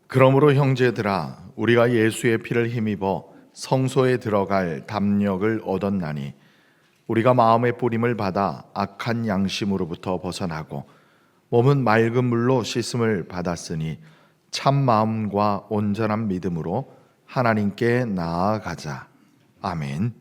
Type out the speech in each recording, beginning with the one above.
그러므로 형제들아, 우리가 예수의 피를 힘입어 성소에 들어갈 담력을 얻었나니 우리가 마음의 뿌림을 받아 악한 양심으로부터 벗어나고 몸은 맑은 물로 씻음을 받았으니 참 마음과 온전한 믿음으로 하나님께 나아가자. 아멘.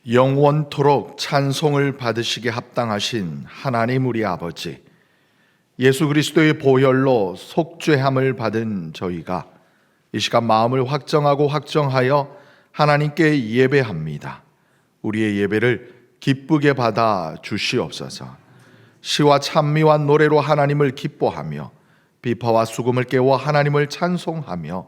영원토록 찬송을 받으시게 합당하신 하나님 우리 아버지, 예수 그리스도의 보혈로 속죄함을 받은 저희가 이 시간 마음을 확정하고 확정하여 하나님께 예배합니다. 우리의 예배를 기쁘게 받아 주시옵소서. 시와 찬미와 노래로 하나님을 기뻐하며 비파와 수금을 깨워 하나님을 찬송하며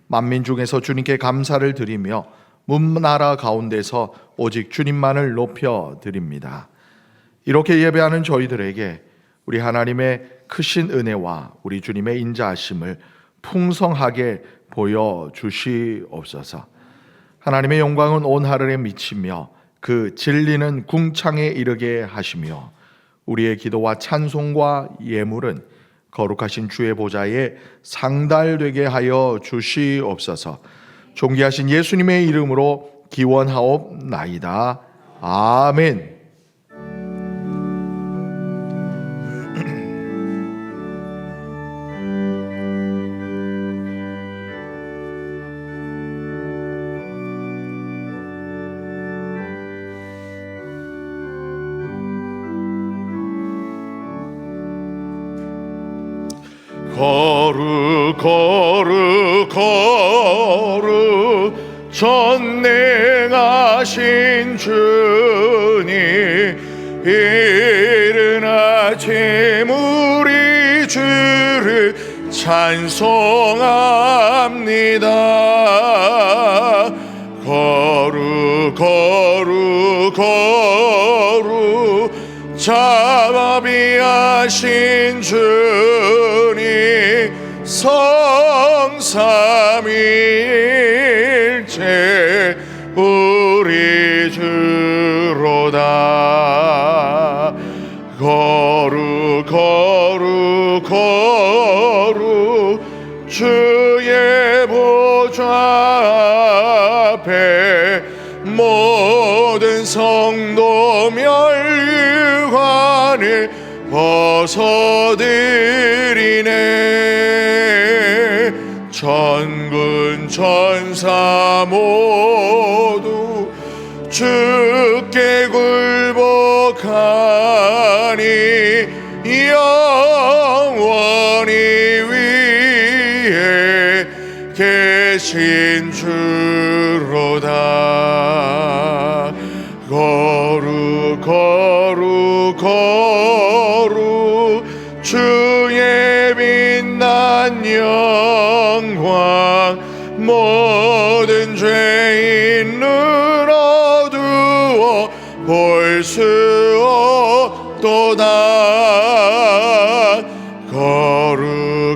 만민 중에서 주님께 감사를 드리며 문나라 가운데서 오직 주님만을 높여 드립니다. 이렇게 예배하는 저희들에게 우리 하나님의 크신 은혜와 우리 주님의 인자하심을 풍성하게 보여주시옵소서. 하나님의 영광은 온 하늘에 미치며 그 진리는 궁창에 이르게 하시며 우리의 기도와 찬송과 예물은 거룩하신 주의 보좌에 상달되게 하여 주시옵소서. 존귀하신 예수님의 이름으로 기원하옵나이다. 아멘. 거룩 거룩 거룩 전능하신 주님, 이른 아침 우리 주를 찬송합니다. 거룩 거룩 거룩 자비하신 주님, 성삼위일체 우리 주로다. 거룩 거룩 거룩 주의 보좌 앞에 모든 성도 멸류관을 벗어드리네. 천군 천사 모두 주께 굴복하니 영원히 위에 계신 주로다. 거룩 거룩 거룩 주의 빛난 영광 모든 죄인 눈 어두워 볼 수 없도다.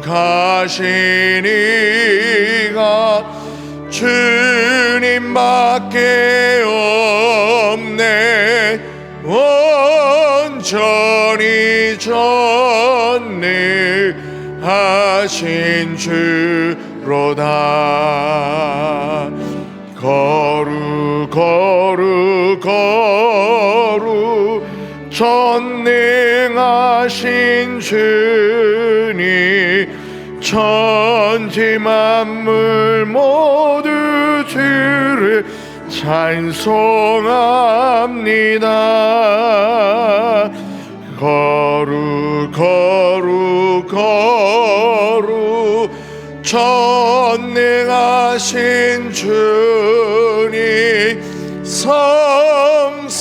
거룩하신 이가 주님밖에 없네. 온전히 전능하신 주로다. 거룩 거룩 거룩 전능하신 주님, 천지 만물 모두 주를 찬송합니다. 거룩 거룩 거룩 전능하신 주님, 성삼위일체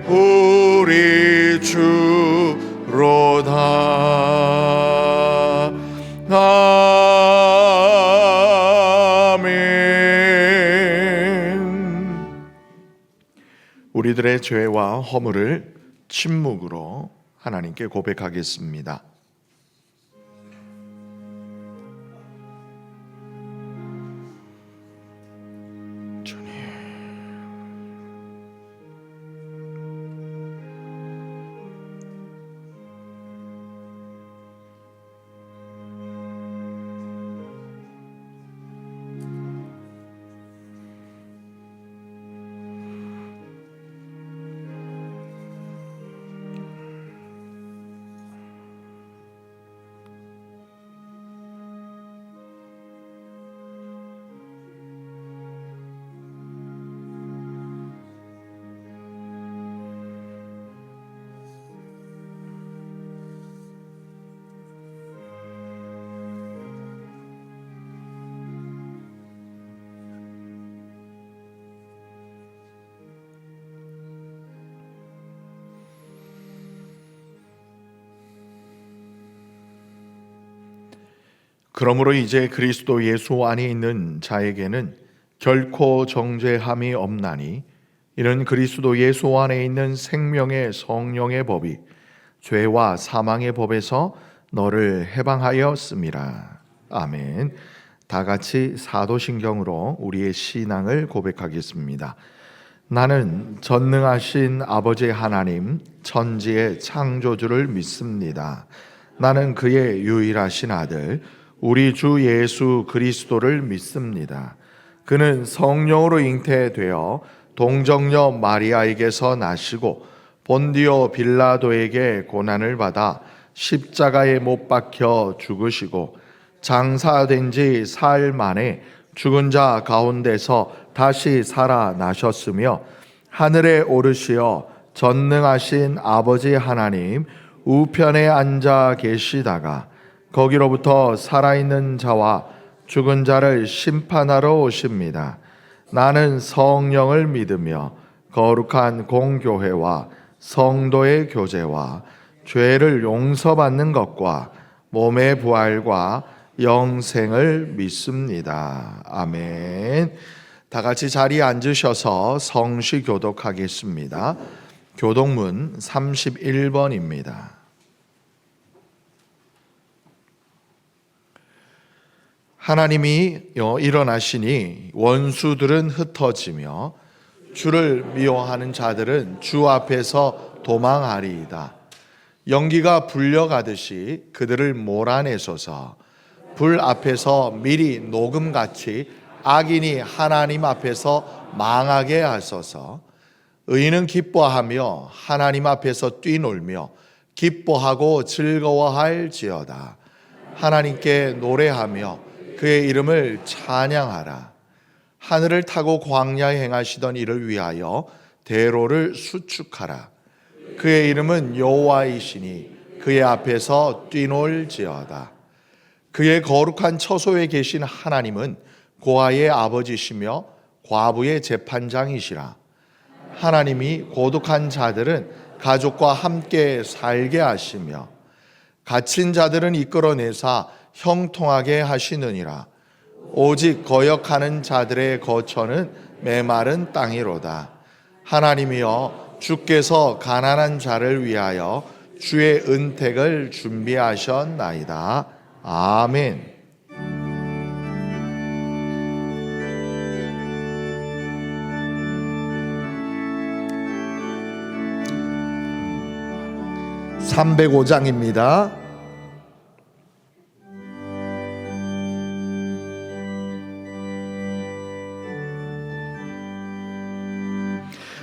우리 우리들의 죄와 허물을 침묵으로 하나님께 고백하겠습니다. 그러므로 이제 그리스도 예수 안에 있는 자에게는 결코 정죄함이 없나니 이는 그리스도 예수 안에 있는 생명의 성령의 법이 죄와 사망의 법에서 너를 해방하였음이라. 아멘. 다 같이 사도신경으로 우리의 신앙을 고백하겠습니다. 나는 전능하신 아버지 하나님 천지의 창조주를 믿습니다. 나는 그의 유일하신 아들 우리 주 예수 그리스도를 믿습니다. 그는 성령으로 잉태되어 동정녀 마리아에게서 나시고 본디오 빌라도에게 고난을 받아 십자가에 못 박혀 죽으시고 장사된 지 사흘 만에 죽은 자 가운데서 다시 살아나셨으며 하늘에 오르시어 전능하신 아버지 하나님 우편에 앉아 계시다가 거기로부터 살아있는 자와 죽은 자를 심판하러 오십니다. 나는 성령을 믿으며 거룩한 공교회와 성도의 교제와 죄를 용서받는 것과 몸의 부활과 영생을 믿습니다. 아멘. 다 같이 자리에 앉으셔서 성시 교독하겠습니다. 교독문 31번입니다. 하나님이 일어나시니 원수들은 흩어지며 주를 미워하는 자들은 주 앞에서 도망하리이다. 연기가 불려가듯이 그들을 몰아내소서. 불 앞에서 미리 녹음같이 악인이 하나님 앞에서 망하게 하소서. 의인은 기뻐하며 하나님 앞에서 뛰놀며 기뻐하고 즐거워할지어다. 하나님께 노래하며 그의 이름을 찬양하라. 하늘을 타고 광야에 행하시던 이를 위하여 대로를 수축하라. 그의 이름은 여호와이시니 그의 앞에서 뛰놀지어다. 그의 거룩한 처소에 계신 하나님은 고아의 아버지시며 과부의 재판장이시라. 하나님이 고독한 자들은 가족과 함께 살게 하시며 갇힌 자들은 이끌어내사 형통하게 하시느니라. 오직 거역하는 자들의 거처는 메마른 땅이로다. 하나님이여 주께서 가난한 자를 위하여 주의 은택을 준비하셨나이다. 아멘. (305장입니다)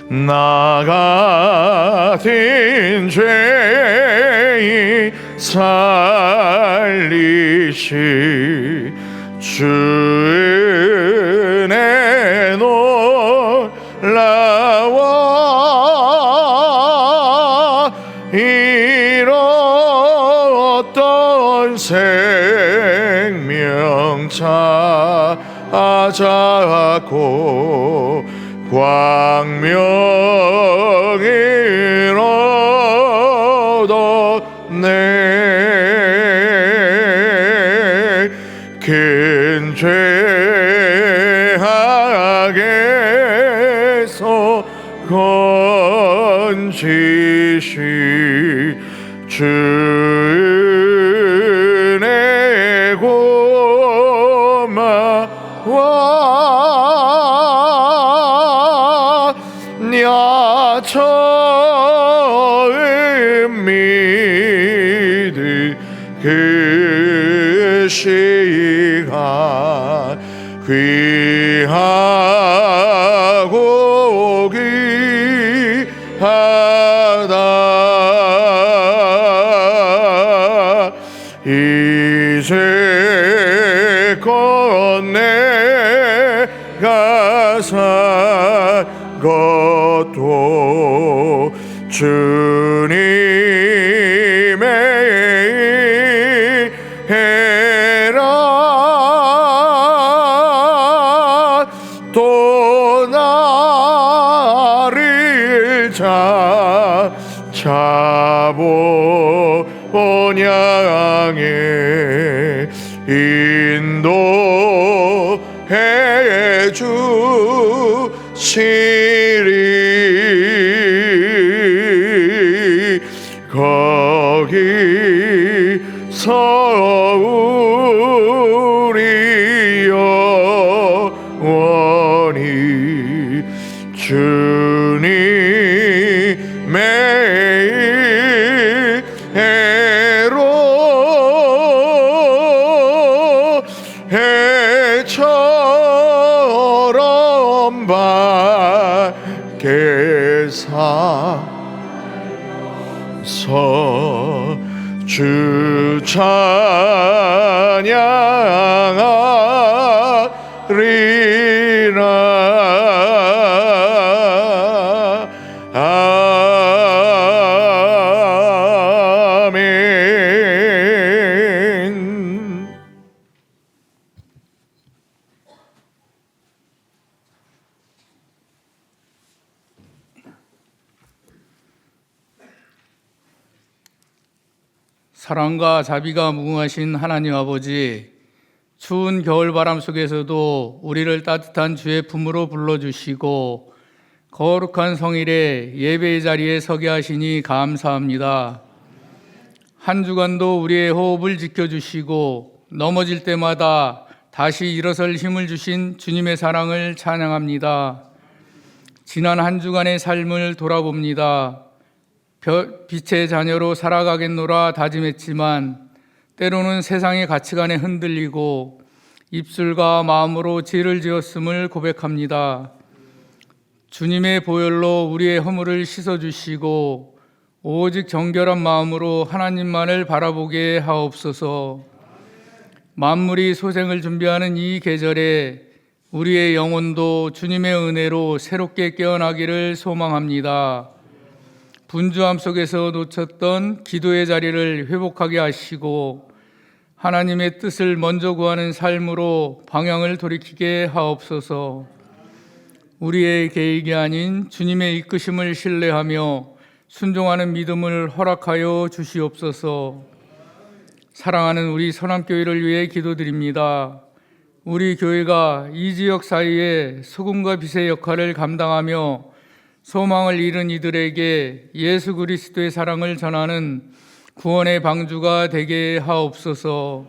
나 같은 죄인 살리시 주 은혜 놀라워 잃었던 생명 찾아고 광명을 얻었네. 큰 죄악에서 시간 귀하고 귀하다. 이제껏 내가 산 것도 주님의 해라. 또 나를 자본향에 인도해 주시리. 거기서 우리 영원히 주님의 해로 해처럼 밝게 사서 주 찬양하리라. 아멘. 사랑과 자비가 무궁하신 하나님 아버지, 추운 겨울바람 속에서도 우리를 따뜻한 주의 품으로 불러주시고 거룩한 성일에 예배의 자리에 서게 하시니 감사합니다. 한 주간도 우리의 호흡을 지켜주시고 넘어질 때마다 다시 일어설 힘을 주신 주님의 사랑을 찬양합니다. 지난 한 주간의 삶을 돌아봅니다. 빛의 자녀로 살아가겠노라 다짐했지만 때로는 세상의 가치관에 흔들리고 입술과 마음으로 죄를 지었음을 고백합니다. 주님의 보혈로 우리의 허물을 씻어주시고 오직 정결한 마음으로 하나님만을 바라보게 하옵소서. 만물이 소생을 준비하는 이 계절에 우리의 영혼도 주님의 은혜로 새롭게 깨어나기를 소망합니다. 분주함 속에서 놓쳤던 기도의 자리를 회복하게 하시고 하나님의 뜻을 먼저 구하는 삶으로 방향을 돌이키게 하옵소서. 우리의 계획이 아닌 주님의 이끄심을 신뢰하며 순종하는 믿음을 허락하여 주시옵소서. 사랑하는 우리 선암교회를 위해 기도드립니다. 우리 교회가 이 지역 사이에 소금과 빛의 역할을 감당하며 소망을 잃은 이들에게 예수 그리스도의 사랑을 전하는 구원의 방주가 되게 하옵소서.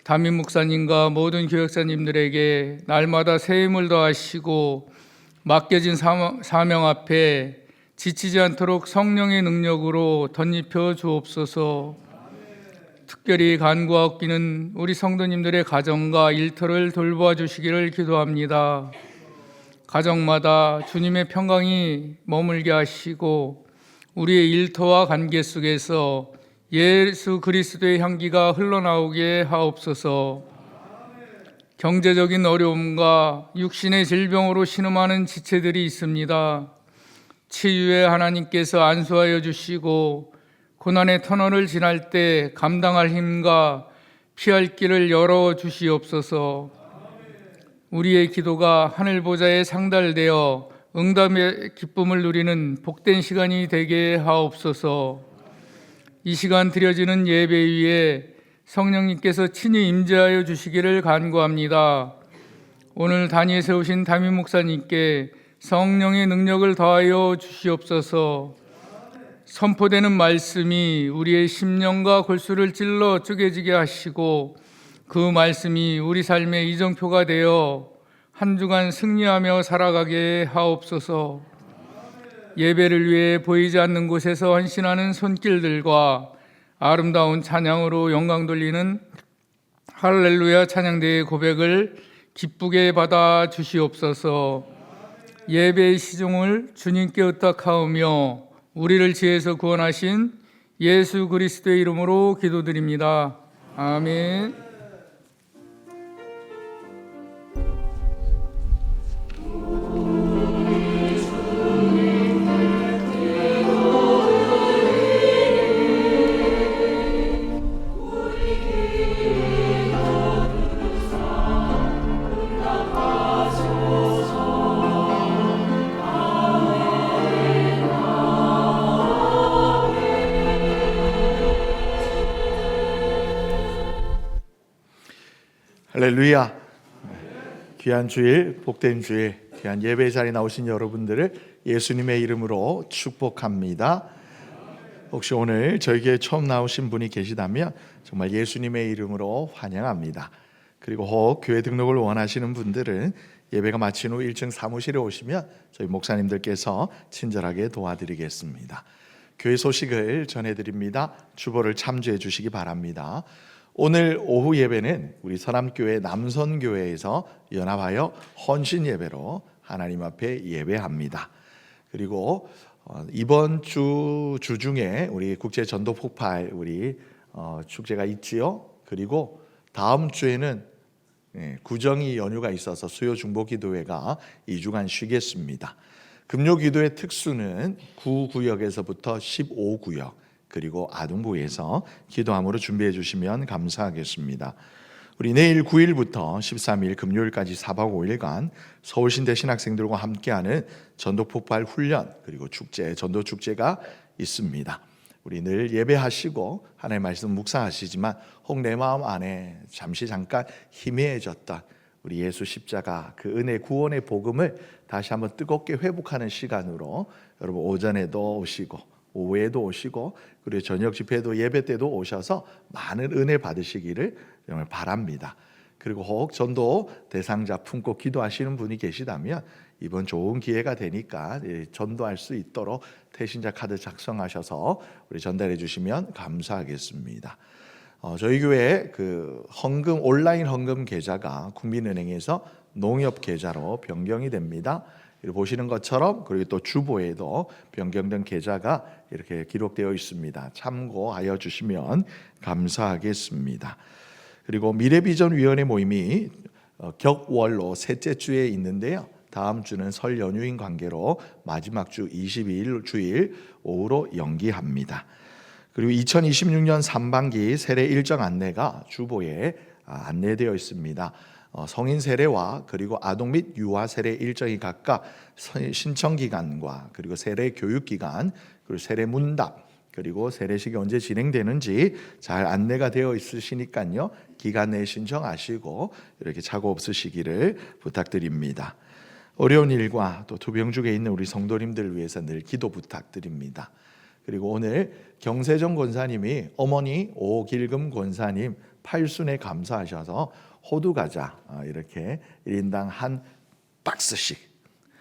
담임 목사님과 모든 교역자님들에게 날마다 새 힘을 더하시고 맡겨진 사명 앞에 지치지 않도록 성령의 능력으로 덧입혀 주옵소서. 특별히 간구하옵기는 우리 성도님들의 가정과 일터를 돌보아 주시기를 기도합니다. 가정마다 주님의 평강이 머물게 하시고 우리의 일터와 관계 속에서 예수 그리스도의 향기가 흘러나오게 하옵소서. 경제적인 어려움과 육신의 질병으로 신음하는 지체들이 있습니다. 치유의 하나님께서 안수하여 주시고 고난의 터널을 지날 때 감당할 힘과 피할 길을 열어 주시옵소서. 우리의 기도가 하늘 보좌에 상달되어 응답의 기쁨을 누리는 복된 시간이 되게 하옵소서. 이 시간 드려지는 예배 위에 성령님께서 친히 임재하여 주시기를 간구합니다. 오늘 단위에 세우신 담임 목사님께 성령의 능력을 더하여 주시옵소서. 선포되는 말씀이 우리의 심령과 골수를 찔러 쪼개지게 하시고 그 말씀이 우리 삶의 이정표가 되어 한 주간 승리하며 살아가게 하옵소서. 예배를 위해 보이지 않는 곳에서 헌신하는 손길들과 아름다운 찬양으로 영광 돌리는 할렐루야 찬양대의 고백을 기쁘게 받아 주시옵소서. 예배의 시종을 주님께 의탁하오며 우리를 지혜에서 구원하신 예수 그리스도의 이름으로 기도드립니다. 아멘. 할렐루야. 귀한 주일, 복된 주일, 귀한 예배 자리에 나오신 여러분들을 예수님의 이름으로 축복합니다. 혹시 오늘 저희 교회 처음 나오신 분이 계시다면 정말 예수님의 이름으로 환영합니다. 그리고 혹 교회 등록을 원하시는 분들은 예배가 마친 후 1층 사무실에 오시면 저희 목사님들께서 친절하게 도와드리겠습니다. 교회 소식을 전해드립니다. 주보를 참조해 주시기 바랍니다. 오늘 오후 예배는 우리 서남교회 남선교회에서 연합하여 헌신 예배로 하나님 앞에 예배합니다. 그리고 이번 주 중에 우리 국제 전도 폭발 우리 축제가 있지요. 그리고 다음 주에는 구정이 연휴가 있어서 수요 중보 기도회가 2주간 쉬겠습니다. 금요 기도의 특수는 9구역에서부터 15구역 그리고 아동부에서 기도함으로 준비해 주시면 감사하겠습니다. 우리 내일 9일부터 13일 금요일까지 4박 5일간 서울신대 신학생들과 함께하는 전도폭발 훈련 그리고 축제, 전도축제가 있습니다. 우리 늘 예배하시고 하나님의 말씀 묵상하시지만 혹 내 마음 안에 잠깐 희미해졌던 우리 예수 십자가 그 은혜 구원의 복음을 다시 한번 뜨겁게 회복하는 시간으로 여러분 오전에도 오시고 오후에도 오시고 그리고 저녁 집회도 예배 때도 오셔서 많은 은혜 받으시기를 정말 바랍니다. 그리고 혹 전도 대상자 품고 기도하시는 분이 계시다면 이번 좋은 기회가 되니까 전도할 수 있도록 태신자 카드 작성하셔서 우리 전달해 주시면 감사하겠습니다. 저희 교회 그 헌금 온라인 헌금 계좌가 국민은행에서 농협 계좌로 변경이 됩니다. 보시는 것처럼 그리고 또 주보에도 변경된 계좌가 이렇게 기록되어 있습니다. 참고하여 주시면 감사하겠습니다. 그리고 미래비전위원회 모임이 격월로 셋째 주에 있는데요. 다음 주는 설 연휴인 관계로 마지막 주 22일 주일 오후로 연기합니다. 그리고 2026년 상반기 세례 일정 안내가 주보에 안내되어 있습니다. 성인 세례와 그리고 아동 및 유아 세례 일정이 각각 신청 기간과 그리고 세례 교육 기간 그리고 세례 문답 그리고 세례식이 언제 진행되는지 잘 안내가 되어 있으시니까요. 기간 내에 신청하시고 이렇게 착오 없으시기를 부탁드립니다. 어려운 일과 또 투병중에 있는 우리 성도님들을 위해서 늘 기도 부탁드립니다. 그리고 오늘 경세정 권사님이 어머니 오길금 권사님 팔순에 감사하셔서 호두 과자 이렇게 1인당 한 박스씩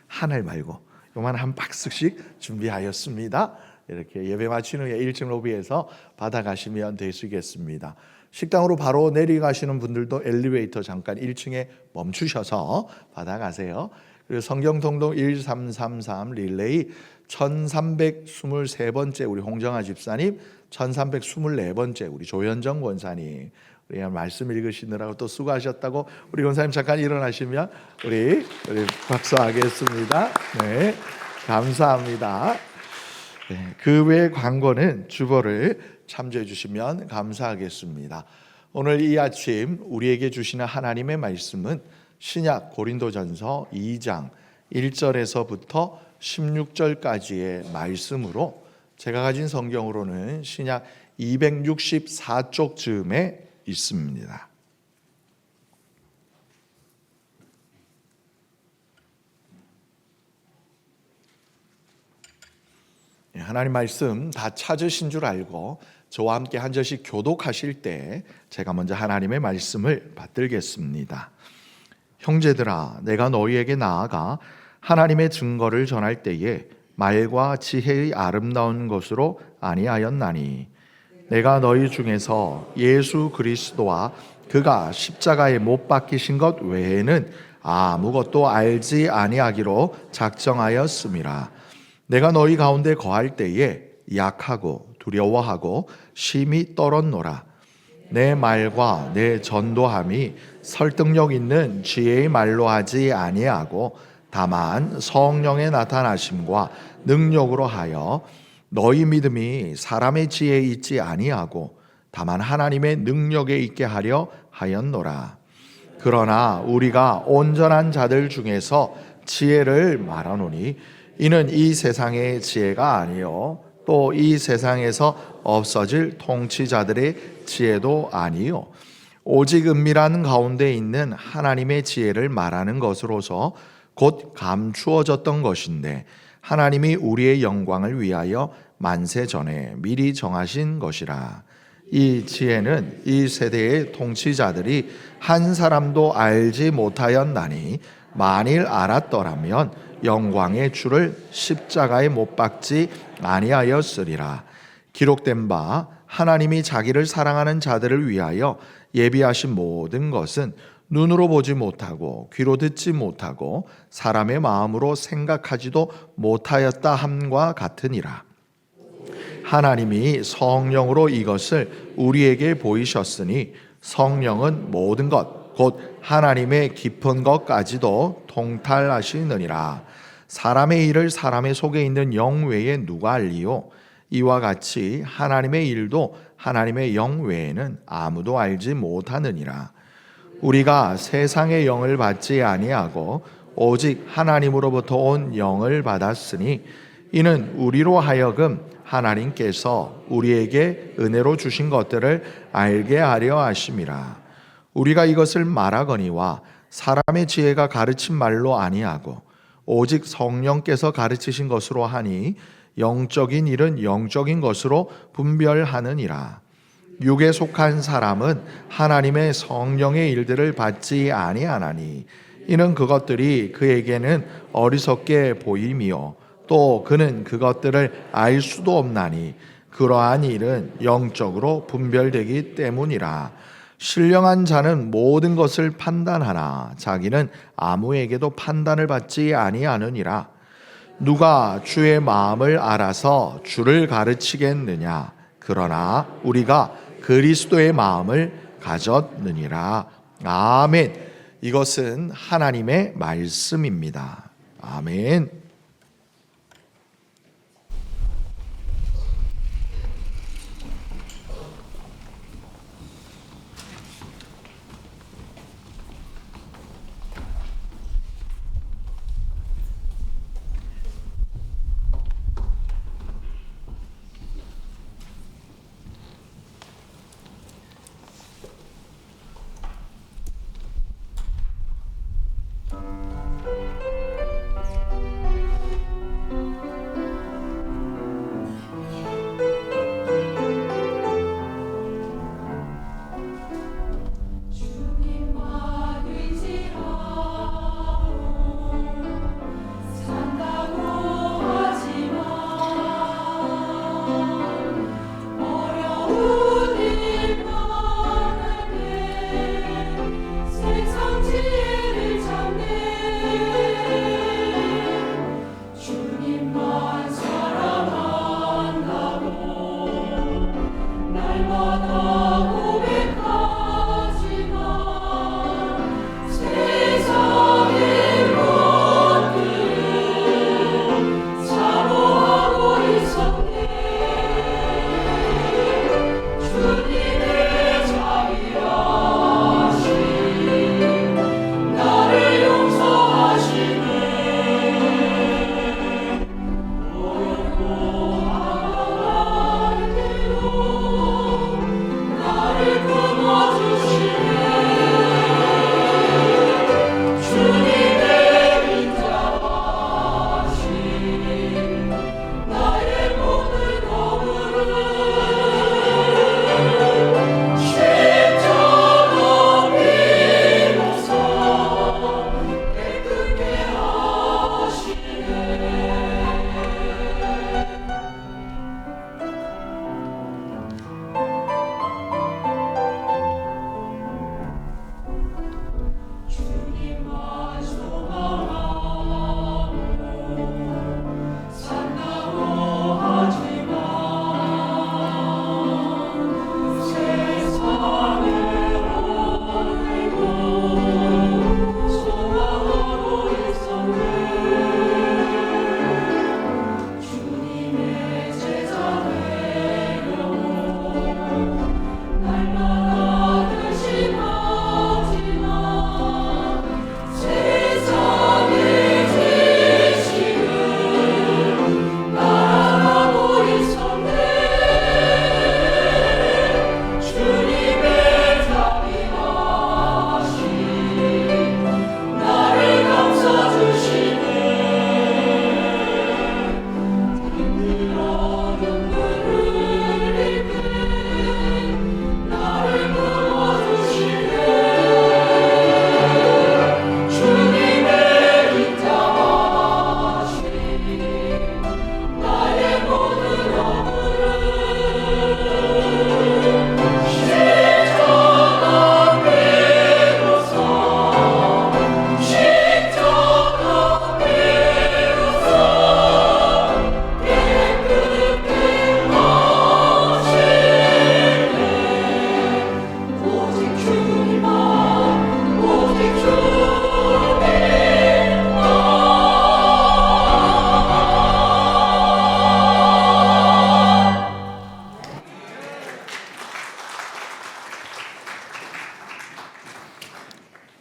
하나 말고 요만 한 박스씩 준비하였습니다. 이렇게 예배 마친 후에 1층 로비에서 받아가시면 되시겠습니다. 식당으로 바로 내려가시는 분들도 엘리베이터 잠깐 1층에 멈추셔서 받아가세요. 그리고 성경통독 1333 릴레이 1323번째 우리 홍정아 집사님, 1324번째 우리 조현정 권사님 우리 말씀 읽으시느라고 또 수고하셨다고 우리 권사님 잠깐 일어나시면 우리 박수하겠습니다. 네, 감사합니다. 네, 그 외 광고는 주보를 참조해 주시면 감사하겠습니다. 오늘 이 아침 우리에게 주시는 하나님의 말씀은 신약 고린도전서 2장 1절에서부터 16절까지의 말씀으로 제가 가진 성경으로는 신약 264쪽 즈음에 있습니다. 하나님 말씀 다 찾으신 줄 알고 저와 함께 한 절씩 교독하실 때 제가 먼저 하나님의 말씀을 받들겠습니다. 형제들아, 내가 너희에게 나아가 하나님의 증거를 전할 때에 말과 지혜의 아름다운 것으로 아니하였나니 내가 너희 중에서 예수 그리스도와 그가 십자가에 못 박히신 것 외에는 아무것도 알지 아니하기로 작정하였음이라. 내가 너희 가운데 거할 때에 약하고 두려워하고 심히 떨었노라. 내 말과 내 전도함이 설득력 있는 지혜의 말로 하지 아니하고 다만 성령의 나타나심과 능력으로 하여 너희 믿음이 사람의 지혜에 있지 아니하고 다만 하나님의 능력에 있게 하려 하였노라. 그러나 우리가 온전한 자들 중에서 지혜를 말하노니 이는 이 세상의 지혜가 아니요 또 이 세상에서 없어질 통치자들의 지혜도 아니요 오직 은밀한 가운데 있는 하나님의 지혜를 말하는 것으로서 곧 감추어졌던 것인데 하나님이 우리의 영광을 위하여 만세 전에 미리 정하신 것이라. 이 지혜는 이 세대의 통치자들이 한 사람도 알지 못하였나니 만일 알았더라면 영광의 주를 십자가에 못 박지 아니하였으리라. 기록된 바 하나님이 자기를 사랑하는 자들을 위하여 예비하신 모든 것은 눈으로 보지 못하고 귀로 듣지 못하고 사람의 마음으로 생각하지도 못하였다 함과 같으니라. 하나님이 성령으로 이것을 우리에게 보이셨으니 성령은 모든 것 곧 하나님의 깊은 것까지도 통달하시느니라. 사람의 일을 사람의 속에 있는 영 외에 누가 알리요? 이와 같이 하나님의 일도 하나님의 영 외에는 아무도 알지 못하느니라. 우리가 세상의 영을 받지 아니하고 오직 하나님으로부터 온 영을 받았으니 이는 우리로 하여금 하나님께서 우리에게 은혜로 주신 것들을 알게 하려 하심이라. 우리가 이것을 말하거니와 사람의 지혜가 가르친 말로 아니하고 오직 성령께서 가르치신 것으로 하니 영적인 일은 영적인 것으로 분별하느니라. 육에 속한 사람은 하나님의 성령의 일들을 받지 아니하나니 이는 그것들이 그에게는 어리석게 보임이요 또 그는 그것들을 알 수도 없나니 그러한 일은 영적으로 분별되기 때문이라. 신령한 자는 모든 것을 판단하나 자기는 아무에게도 판단을 받지 아니하느니라. 누가 주의 마음을 알아서 주를 가르치겠느냐? 그러나 우리가 그리스도의 마음을 가졌느니라. 아멘. 이것은 하나님의 말씀입니다. 아멘.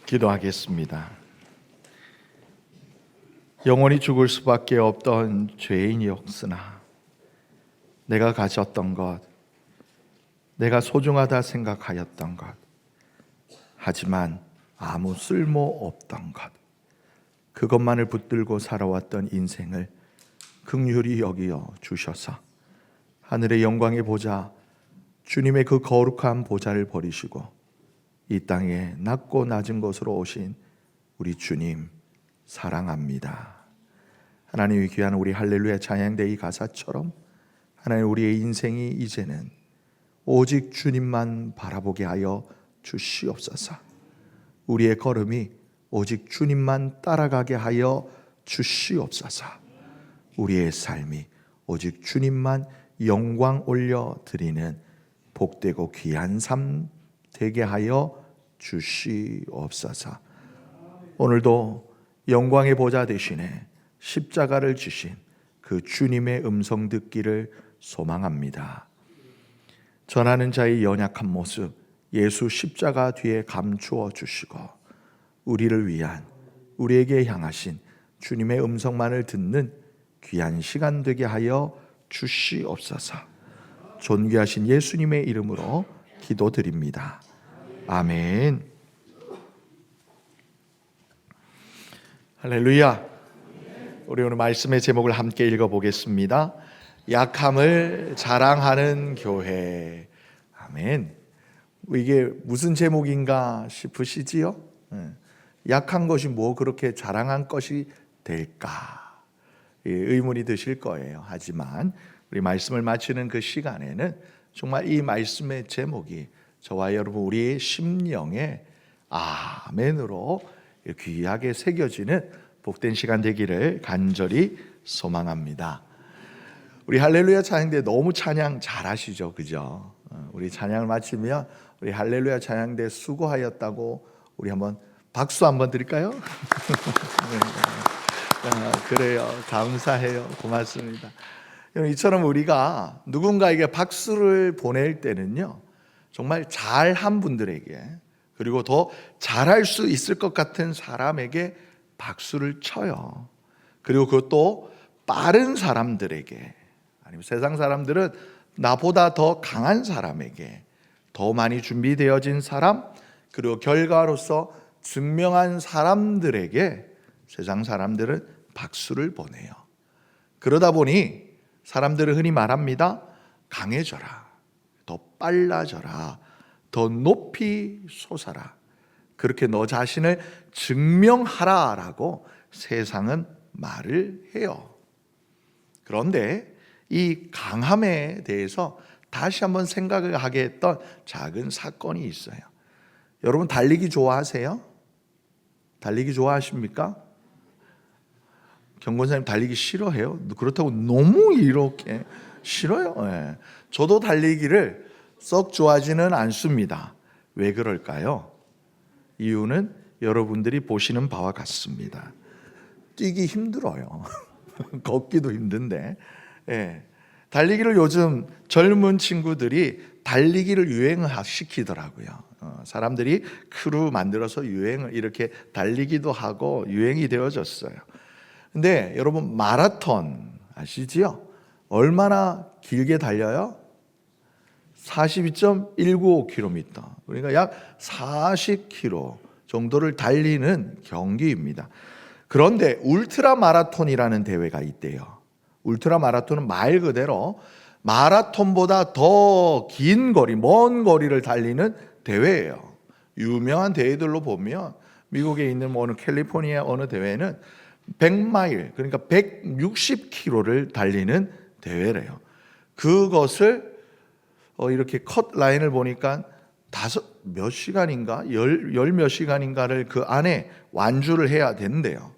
기도하겠습니다. 영원히 죽을 수밖에 없던 죄인이었으나 내가 가졌던 것, 내가 소중하다 생각하였던 것, 하지만 아무 쓸모없던 것, 그것만을 붙들고 살아왔던 인생을 긍휼히 여기어 주셔서 하늘의 영광의 보좌, 주님의 그 거룩한 보좌를 버리시고 이 땅에 낮고 낮은 곳으로 오신 우리 주님 사랑합니다. 하나님의 귀한 우리 할렐루야 찬양대 이 가사처럼 하나님 우리의 인생이 이제는 오직 주님만 바라보게 하여 주시옵소서. 우리의 걸음이 오직 주님만 따라가게 하여 주시옵소서. 우리의 삶이 오직 주님만 영광 올려 드리는 복되고 귀한 삶 되게 하여 주시옵소서. 오늘도 영광의 보좌 대신에 십자가를 지신 그 주님의 음성 듣기를 소망합니다. 전하는 자의 연약한 모습 예수 십자가 뒤에 감추어 주시고 우리를 위한, 우리에게 향하신 주님의 음성만을 듣는 귀한 시간 되게 하여 주시옵소서. 존귀하신 예수님의 이름으로 기도드립니다. 아멘. 할렐루야. 우리 오늘 말씀의 제목을 함께 읽어보겠습니다. 약함을 자랑하는 교회. 아멘. 이게 무슨 제목인가 싶으시지요? 약한 것이 뭐 그렇게 자랑한 것이 될까? 의문이 드실 거예요. 하지만 우리 말씀을 마치는 그 시간에는 정말 이 말씀의 제목이 저와 여러분 우리의 심령에 아멘으로 귀하게 새겨지는 복된 시간 되기를 간절히 소망합니다. 우리 할렐루야 찬양대 너무 찬양 잘하시죠, 그죠? 우리 찬양을 마치면 우리 할렐루야 찬양대 수고하였다고 우리 한번 박수 한번 드릴까요? 그래요. 감사해요. 고맙습니다. 이처럼 우리가 누군가에게 박수를 보낼 때는요, 정말 잘한 분들에게, 그리고 더 잘할 수 있을 것 같은 사람에게 박수를 쳐요. 그리고 그것도 빠른 사람들에게, 아니면 세상 사람들은 나보다 더 강한 사람에게, 더 많이 준비되어진 사람, 그리고 결과로서 증명한 사람들에게 세상 사람들은 박수를 보내요. 그러다 보니 사람들은 흔히 말합니다. 강해져라, 더 빨라져라, 더 높이 솟아라, 그렇게 너 자신을 증명하라라고 세상은 말을 해요. 그런데 이 강함에 대해서 다시 한번 생각을 하게 했던 작은 사건이 있어요. 여러분 달리기 좋아하세요? 달리기 좋아하십니까? 경건사님 달리기 싫어해요? 그렇다고 너무 이렇게 싫어요? 네. 저도 달리기를 썩 좋아하지는 않습니다. 왜 그럴까요? 이유는 여러분들이 보시는 바와 같습니다. 뛰기 힘들어요. 걷기도 힘든데. 네. 달리기를 요즘 젊은 친구들이 달리기를 유행시키더라고요. 사람들이 크루 만들어서 유행을 이렇게 달리기도 하고 유행이 되어졌어요. 근데 여러분 마라톤 아시지요? 얼마나 길게 달려요? 42.195km. 그러니까 약 40km 정도를 달리는 경기입니다. 그런데 울트라 마라톤이라는 대회가 있대요. 울트라 마라톤은 말 그대로 마라톤보다 더 긴 거리, 먼 거리를 달리는 대회예요. 유명한 대회들로 보면 미국에 있는 어느 캘리포니아 어느 대회는 100마일, 그러니까 160km를 달리는 대회래요. 그것을 이렇게 컷 라인을 보니까 몇 시간인가, 열 몇 시간인가를 그 안에 완주를 해야 된대요.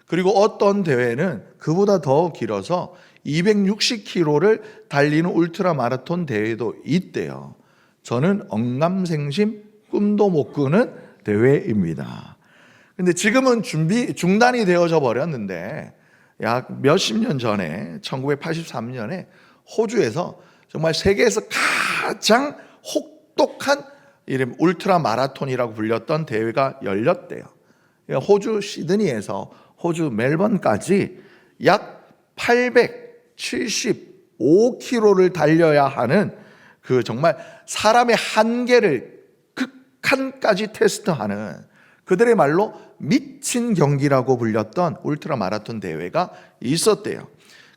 그리고 어떤 대회는 그보다 더 길어서 260km를 달리는 울트라 마라톤 대회도 있대요. 저는 언감생심 꿈도 못 꾸는 대회입니다. 근데 지금은 중단이 되어져 버렸는데 약 몇십 년 전에 1983년에 호주에서 정말 세계에서 가장 혹독한 이름 울트라 마라톤이라고 불렸던 대회가 열렸대요. 호주 시드니에서 호주 멜번까지 약 875km를 달려야 하는 그 정말 사람의 한계를 극한까지 테스트하는, 그들의 말로 미친 경기라고 불렸던 울트라 마라톤 대회가 있었대요.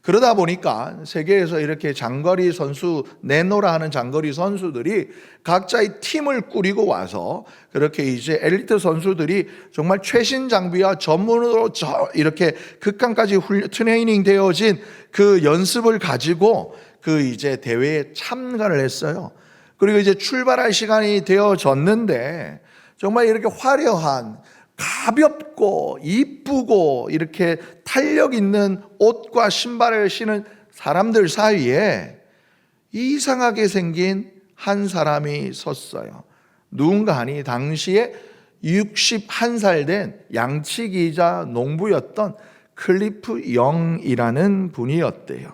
그러다 보니까 세계에서 이렇게 장거리 선수, 내노라 하는 장거리 선수들이 각자의 팀을 꾸리고 와서 그렇게 이제 엘리트 선수들이 정말 최신 장비와 전문으로 이렇게 극한까지 트레이닝 되어진 그 연습을 가지고 그 이제 대회에 참가를 했어요. 그리고 이제 출발할 시간이 되어졌는데 정말 이렇게 화려한, 가볍고 이쁘고 이렇게 탄력 있는 옷과 신발을 신은 사람들 사이에 이상하게 생긴 한 사람이 섰어요. 누군가 하니 당시에 61살 된 양치기자 농부였던 클리프 영이라는 분이었대요.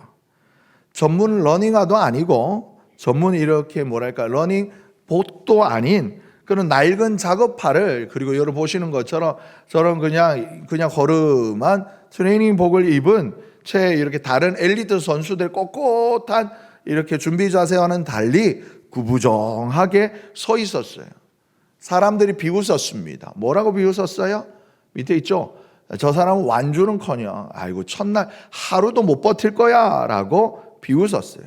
전문 러닝화도 아니고 전문 이렇게 뭐랄까 러닝 봇도 아닌 그런 낡은 작업화를, 그리고 여러분 보시는 것처럼 저런 그냥 허름한 트레이닝복을 입은 채 이렇게 다른 엘리트 선수들 꼿꼿한 이렇게 준비 자세와는 달리 구부정하게 서 있었어요. 사람들이 비웃었습니다. 뭐라고 비웃었어요? 밑에 있죠. 저 사람은 완주는커녕 아이고 첫날 하루도 못 버틸 거야 라고 비웃었어요.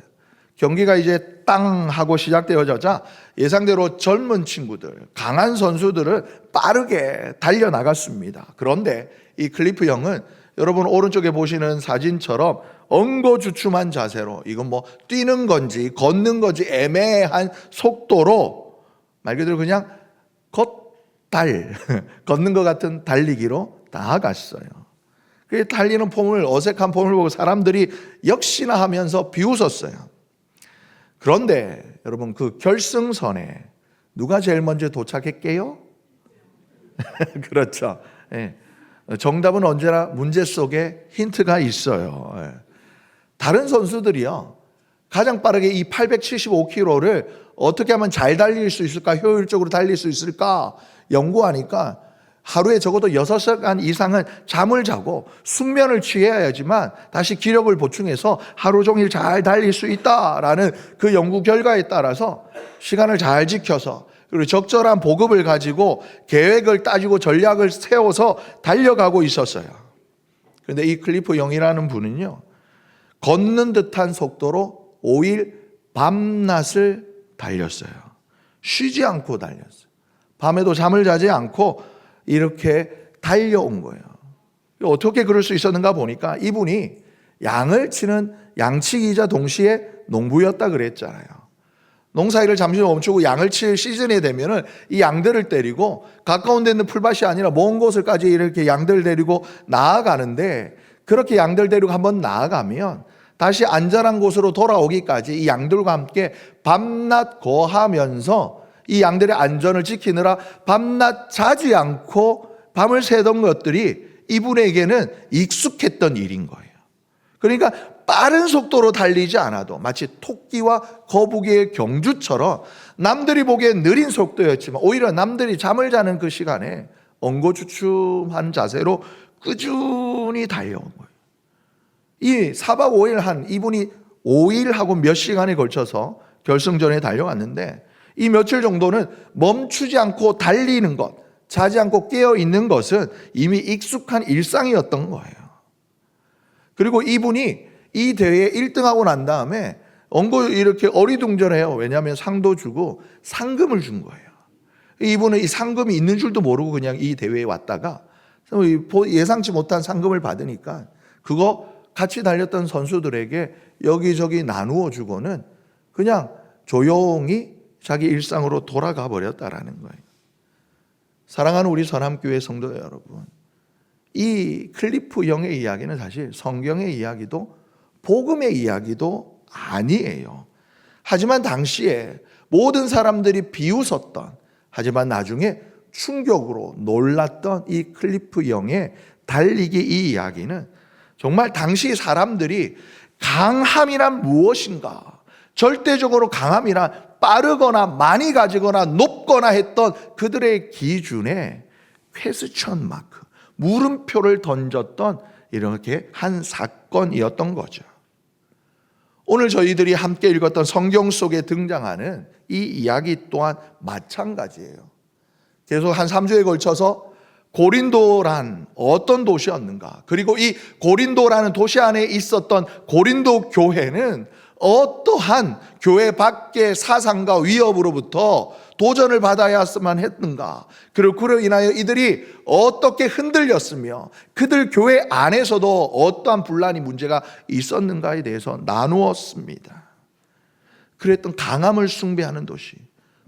경기가 이제 땅 하고 시작되어져자 예상대로 젊은 친구들, 강한 선수들은 빠르게 달려나갔습니다. 그런데 이 클리프 영은 여러분 오른쪽에 보시는 사진처럼 엉거주춤한 자세로, 이건 뭐 뛰는 건지 걷는 건지 애매한 속도로 말 그대로 그냥 걷는 것 같은 달리기로 나아갔어요. 그 달리는 폼을, 어색한 폼을 보고 사람들이 역시나 하면서 비웃었어요. 그런데 여러분 그 결승선에 누가 제일 먼저 도착했게요? 그렇죠. 예. 정답은 언제나 문제 속에 힌트가 있어요. 예. 다른 선수들이요, 가장 빠르게 이 875km를 어떻게 하면 잘 달릴 수 있을까, 효율적으로 달릴 수 있을까 연구하니까 하루에 적어도 6시간 이상은 잠을 자고 숙면을 취해야지만 다시 기력을 보충해서 하루 종일 잘 달릴 수 있다라는 그 연구 결과에 따라서 시간을 잘 지켜서, 그리고 적절한 보급을 가지고 계획을 따지고 전략을 세워서 달려가고 있었어요. 그런데 이 클리프 영이라는 분은요, 걷는 듯한 속도로 5일 밤낮을 달렸어요. 쉬지 않고 달렸어요. 밤에도 잠을 자지 않고 이렇게 달려온 거예요. 어떻게 그럴 수 있었는가 보니까 이분이 양을 치는 양치기자 동시에 농부였다 그랬잖아요. 농사일을 잠시 멈추고 양을 칠 시즌이 되면은 이 양들을 데리고 가까운 데 있는 풀밭이 아니라 먼 곳을까지 이렇게 양들 데리고 나아가는데, 그렇게 양들 데리고 한번 나아가면 다시 안전한 곳으로 돌아오기까지 이 양들과 함께 밤낮 거하면서 이 양들의 안전을 지키느라 밤낮 자지 않고 밤을 새던 것들이 이분에게는 익숙했던 일인 거예요. 그러니까 빠른 속도로 달리지 않아도 마치 토끼와 거북이의 경주처럼 남들이 보기엔 느린 속도였지만 오히려 남들이 잠을 자는 그 시간에 엉거주춤한 자세로 꾸준히 달려온 거예요. 이 4박 5일 한 이분이 5일하고 몇 시간에 걸쳐서 결승전에 달려왔는데, 이 며칠 정도는 멈추지 않고 달리는 것, 자지 않고 깨어 있는 것은 이미 익숙한 일상이었던 거예요. 그리고 이분이 이 대회에 1등하고 난 다음에 이렇게 어리둥절해요. 왜냐하면 상도 주고 상금을 준 거예요. 이분은 이 상금이 있는 줄도 모르고 그냥 이 대회에 왔다가 예상치 못한 상금을 받으니까 그거 같이 달렸던 선수들에게 여기저기 나누어 주고는 그냥 조용히 자기 일상으로 돌아가 버렸다라는 거예요. 사랑하는 우리 선함교회 성도 여러분, 이 클리프 영의 이야기는 사실 성경의 이야기도 복음의 이야기도 아니에요. 하지만 당시에 모든 사람들이 비웃었던, 하지만 나중에 충격으로 놀랐던 이 클리프 영의 달리기 이 이야기는 정말 당시 사람들이 강함이란 무엇인가, 절대적으로 강함이나 빠르거나 많이 가지거나 높거나 했던 그들의 기준에 퀘스천 마크, 물음표를 던졌던 이렇게 한 사건이었던 거죠. 오늘 저희들이 함께 읽었던 성경 속에 등장하는 이 이야기 또한 마찬가지예요. 계속 한 3주에 걸쳐서 고린도란 어떤 도시였는가, 그리고 이 고린도라는 도시 안에 있었던 고린도 교회는 어떠한 교회 밖의 사상과 위협으로부터 도전을 받아야만 했는가, 그리고 그로 인하여 이들이 어떻게 흔들렸으며 그들 교회 안에서도 어떠한 분란이 문제가 있었는가에 대해서 나누었습니다. 그랬던 강함을 숭배하는 도시,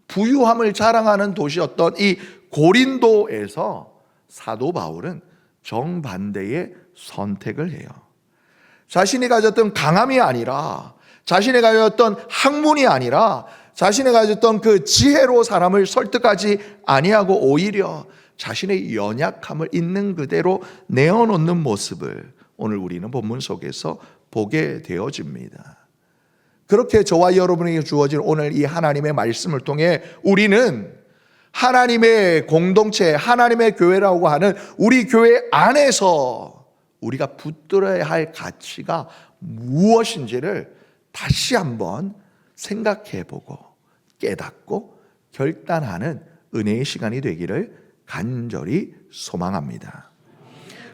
부유함을 자랑하는 도시였던 이 고린도에서 사도 바울은 정반대의 선택을 해요. 자신이 가졌던 강함이 아니라, 자신이 가졌던 학문이 아니라, 자신이 가졌던 그 지혜로 사람을 설득하지 아니하고 오히려 자신의 연약함을 있는 그대로 내어놓는 모습을 오늘 우리는 본문 속에서 보게 되어집니다. 그렇게 저와 여러분에게 주어진 오늘 이 하나님의 말씀을 통해 우리는 하나님의 공동체, 하나님의 교회라고 하는 우리 교회 안에서 우리가 붙들어야 할 가치가 무엇인지를 다시 한번 생각해보고 깨닫고 결단하는 은혜의 시간이 되기를 간절히 소망합니다.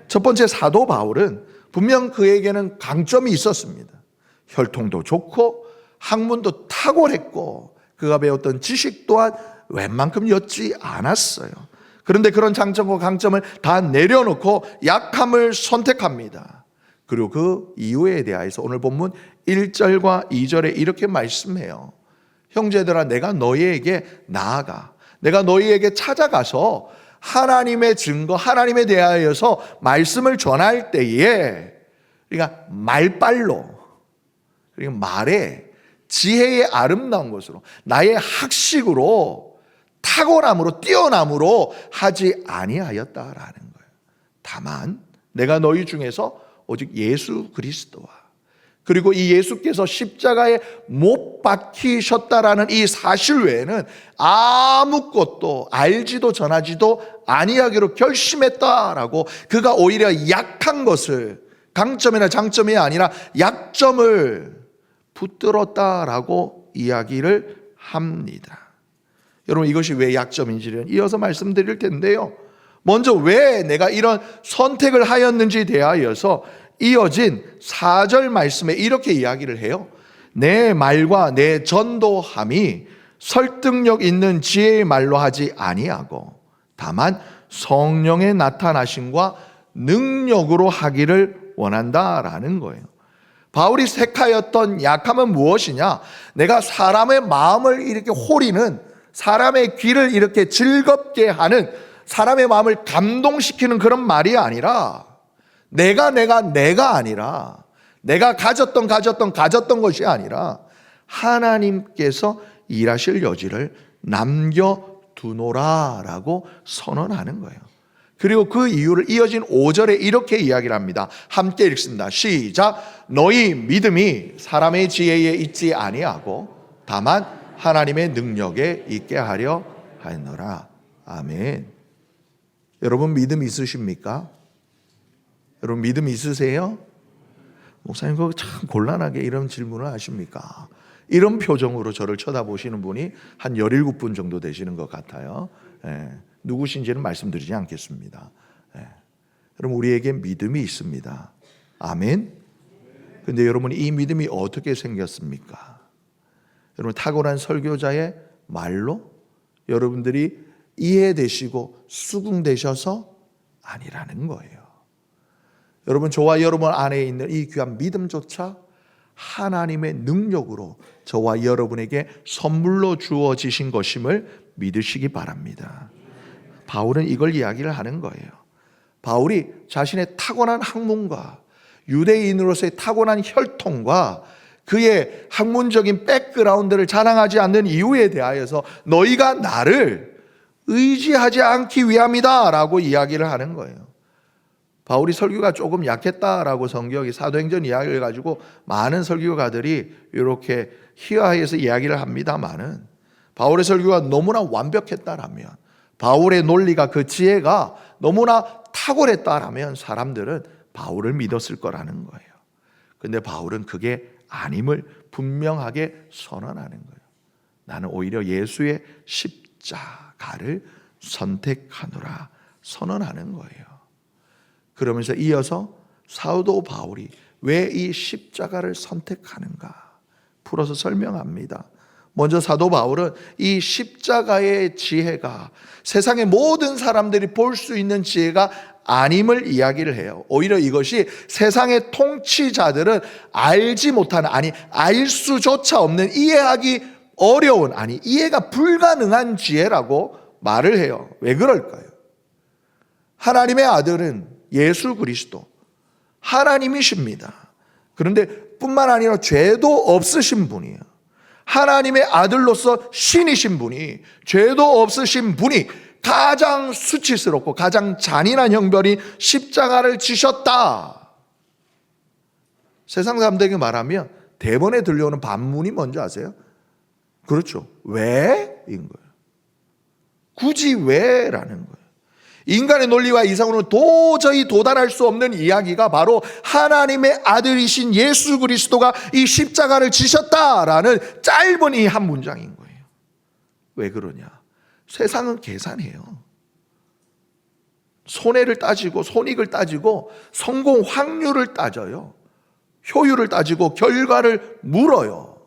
첫 번째, 사도 바울은 분명 그에게는 강점이 있었습니다. 혈통도 좋고 학문도 탁월했고 그가 배웠던 지식 또한 웬만큼 옅지 않았어요. 그런데 그런 장점과 강점을 다 내려놓고 약함을 선택합니다. 그리고 그 이유에 대하여서 오늘 본문 1절과 2절에 이렇게 말씀해요. 형제들아, 내가 너희에게 나아가, 내가 너희에게 찾아가서 하나님의 증거, 하나님에 대하여서 말씀을 전할 때에, 그러니까 말빨로, 그러니까 말에 지혜의 아름다운 것으로, 나의 학식으로, 탁월함으로, 뛰어남으로 하지 아니하였다라는 거예요. 다만 내가 너희 중에서 오직 예수 그리스도와, 그리고 이 예수께서 십자가에 못 박히셨다라는 이 사실 외에는 아무것도 알지도 전하지도 아니하기로 결심했다라고, 그가 오히려 약한 것을, 강점이나 장점이 아니라 약점을 붙들었다라고 이야기를 합니다. 여러분, 이것이 왜 약점인지는 이어서 말씀드릴 텐데요. 먼저 왜 내가 이런 선택을 하였는지 대하여서 이어진 4절 말씀에 이렇게 이야기를 해요. 내 말과 내 전도함이 설득력 있는 지혜의 말로 하지 아니하고 다만 성령의 나타나심과 능력으로 하기를 원한다라는 거예요. 바울이 택하였던 약함은 무엇이냐? 내가 사람의 마음을 이렇게 호리는, 사람의 귀를 이렇게 즐겁게 하는, 사람의 마음을 감동시키는 그런 말이 아니라, 내가 아니라, 내가 가졌던 것이 아니라 하나님께서 일하실 여지를 남겨두노라라고 선언하는 거예요. 그리고 그 이유를 이어진 5절에 이렇게 이야기를 합니다. 함께 읽습니다. 시작. 너희 믿음이 사람의 지혜에 있지 아니하고 다만 하나님의 능력에 있게 하려 하였노라. 아멘. 여러분, 믿음 있으십니까? 여러분, 믿음 있으세요? 목사님, 그거 참 곤란하게 이런 질문을 하십니까? 이런 표정으로 저를 쳐다보시는 분이 한 17분 정도 되시는 것 같아요. 누구신지는 말씀드리지 않겠습니다. 여러분, 우리에게 믿음이 있습니다. 아멘. 근데 여러분, 이 믿음이 어떻게 생겼습니까? 여러분, 탁월한 설교자의 말로 여러분들이 이해되시고 수긍되셔서 아니라는 거예요. 여러분, 저와 여러분 안에 있는 이 귀한 믿음조차 하나님의 능력으로 저와 여러분에게 선물로 주어지신 것임을 믿으시기 바랍니다. 바울은 이걸 이야기를 하는 거예요. 바울이 자신의 타고난 학문과 유대인으로서의 타고난 혈통과 그의 학문적인 백그라운드를 자랑하지 않는 이유에 대하여서 너희가 나를 의지하지 않기 위함이다 라고 이야기를 하는 거예요. 바울이 설교가 조금 약했다라고 성경이 사도행전 이야기를 가지고 많은 설교가들이 이렇게 희화해서 이야기를 합니다만은, 바울의 설교가 너무나 완벽했다라면, 바울의 논리가, 그 지혜가 너무나 탁월했다라면 사람들은 바울을 믿었을 거라는 거예요. 근데 바울은 그게 아님을 분명하게 선언하는 거예요. 나는 오히려 예수의 십자가를 선택하노라 선언하는 거예요. 그러면서 이어서 사도 바울이 왜 이 십자가를 선택하는가 풀어서 설명합니다. 먼저 사도 바울은 이 십자가의 지혜가 세상의 모든 사람들이 볼 수 있는 지혜가 아님을 이야기를 해요. 오히려 이것이 세상의 통치자들은 알지 못하는, 아니 알 수조차 없는, 이해하기 어려운, 아니 이해가 불가능한 지혜라고 말을 해요. 왜 그럴까요? 하나님의 아들은 예수 그리스도 하나님이십니다. 그런데 뿐만 아니라 죄도 없으신 분이에요. 하나님의 아들로서 신이신 분이, 죄도 없으신 분이 가장 수치스럽고 가장 잔인한 형벌인 십자가를 지셨다. 세상 사람들에게 말하면 대번에 들려오는 반문이 뭔지 아세요? 그렇죠. 왜? 인 거예요. 굳이 왜라는 거예요. 인간의 논리와 이상으로는 도저히 도달할 수 없는 이야기가 바로 하나님의 아들이신 예수 그리스도가 이 십자가를 지셨다라는 짧은 이 한 문장인 거예요. 왜 그러냐? 세상은 계산해요. 손해를 따지고 손익을 따지고 성공 확률을 따져요. 효율을 따지고 결과를 물어요.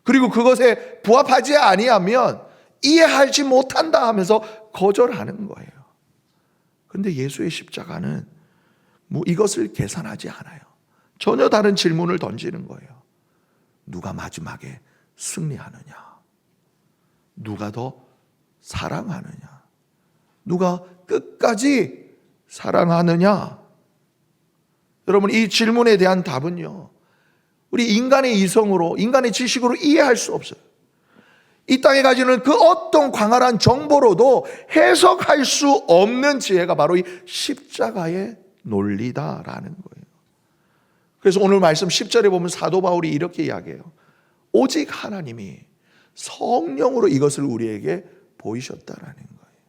그리고 그것에 부합하지 아니하면 이해하지 못한다 하면서 거절하는 거예요. 그런데 예수의 십자가는 이것을 계산하지 않아요. 전혀 다른 질문을 던지는 거예요. 누가 마지막에 승리하느냐? 누가 더 사랑하느냐? 누가 끝까지 사랑하느냐? 여러분, 이 질문에 대한 답은요, 우리 인간의 이성으로, 인간의 지식으로 이해할 수 없어요. 이 땅에 가지는 그 어떤 광활한 정보로도 해석할 수 없는 지혜가 바로 이 십자가의 논리다라는 거예요. 그래서 오늘 말씀 10절에 보면 사도 바울이 이렇게 이야기해요. 오직 하나님이 성령으로 이것을 우리에게 보이셨다라는 거예요.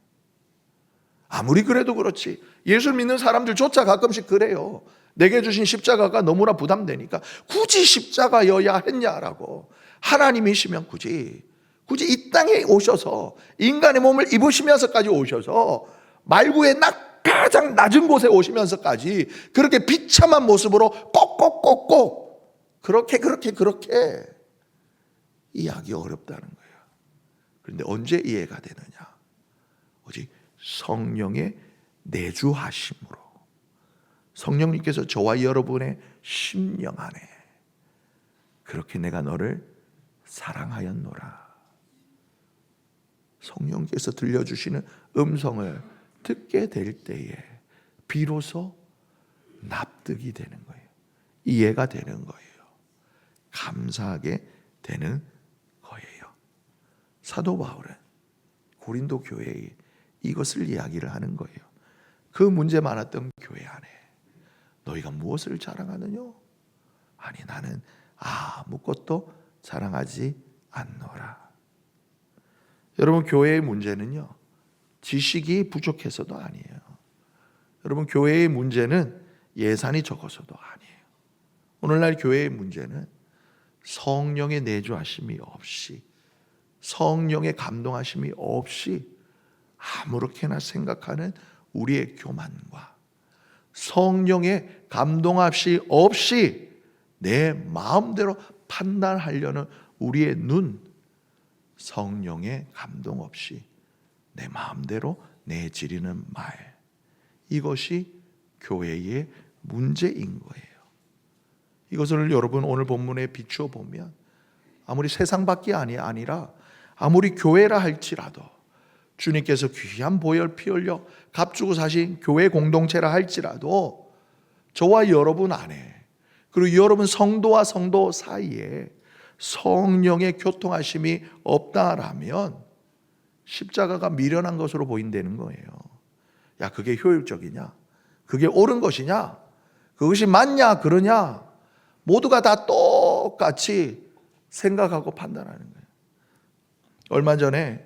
아무리 그래도 그렇지, 예수 믿는 사람들조차 가끔씩 그래요. 내게 주신 십자가가 너무나 부담되니까 굳이 십자가여야 했냐라고. 하나님이시면 굳이 이 땅에 오셔서 인간의 몸을 입으시면서까지 오셔서 말구의 가장 낮은 곳에 오시면서까지 그렇게 비참한 모습으로 꼭꼭꼭꼭 그렇게 이해하기 어렵다는 거예요. 그런데 언제 이해가 되느냐? 오직 성령의 내주하심으로. 성령님께서 저와 여러분의 심령 안에 그렇게 내가 너를 사랑하였노라. 성령께서 들려주시는 음성을 듣게 될 때에 비로소 납득이 되는 거예요. 이해가 되는 거예요. 감사하게 되는 거예요. 사도 바울은 고린도 교회에 이것을 이야기를 하는 거예요. 그 문제 많았던 교회 안에 너희가 무엇을 자랑하느냐? 아니, 나는 아무것도 자랑하지 않노라. 여러분, 교회의 문제는요, 지식이 부족해서도 아니에요. 여러분, 교회의 문제는 예산이 적어서도 아니에요. 오늘날 교회의 문제는 성령의 내주하심이 없이, 성령의 감동하심이 없이 아무렇게나 생각하는 우리의 교만과 성령의 감동하심이 없이 내 마음대로 판단하려는 우리의 눈, 성령의 감동 없이 내 마음대로 내지르는 말, 이것이 교회의 문제인 거예요. 이것을 여러분 오늘 본문에 비추어 보면 아무리 세상밖에 아니라 아무리 교회라 할지라도, 주님께서 귀한 보혈 피 흘려 값주고 사신 교회 공동체라 할지라도 저와 여러분 안에, 그리고 여러분 성도와 성도 사이에 성령의 교통하심이 없다라면 십자가가 미련한 것으로 보인다는 거예요. 야, 그게 효율적이냐? 그게 옳은 것이냐? 그것이 맞냐? 그러냐? 모두가 다 똑같이 생각하고 판단하는 거예요. 얼마 전에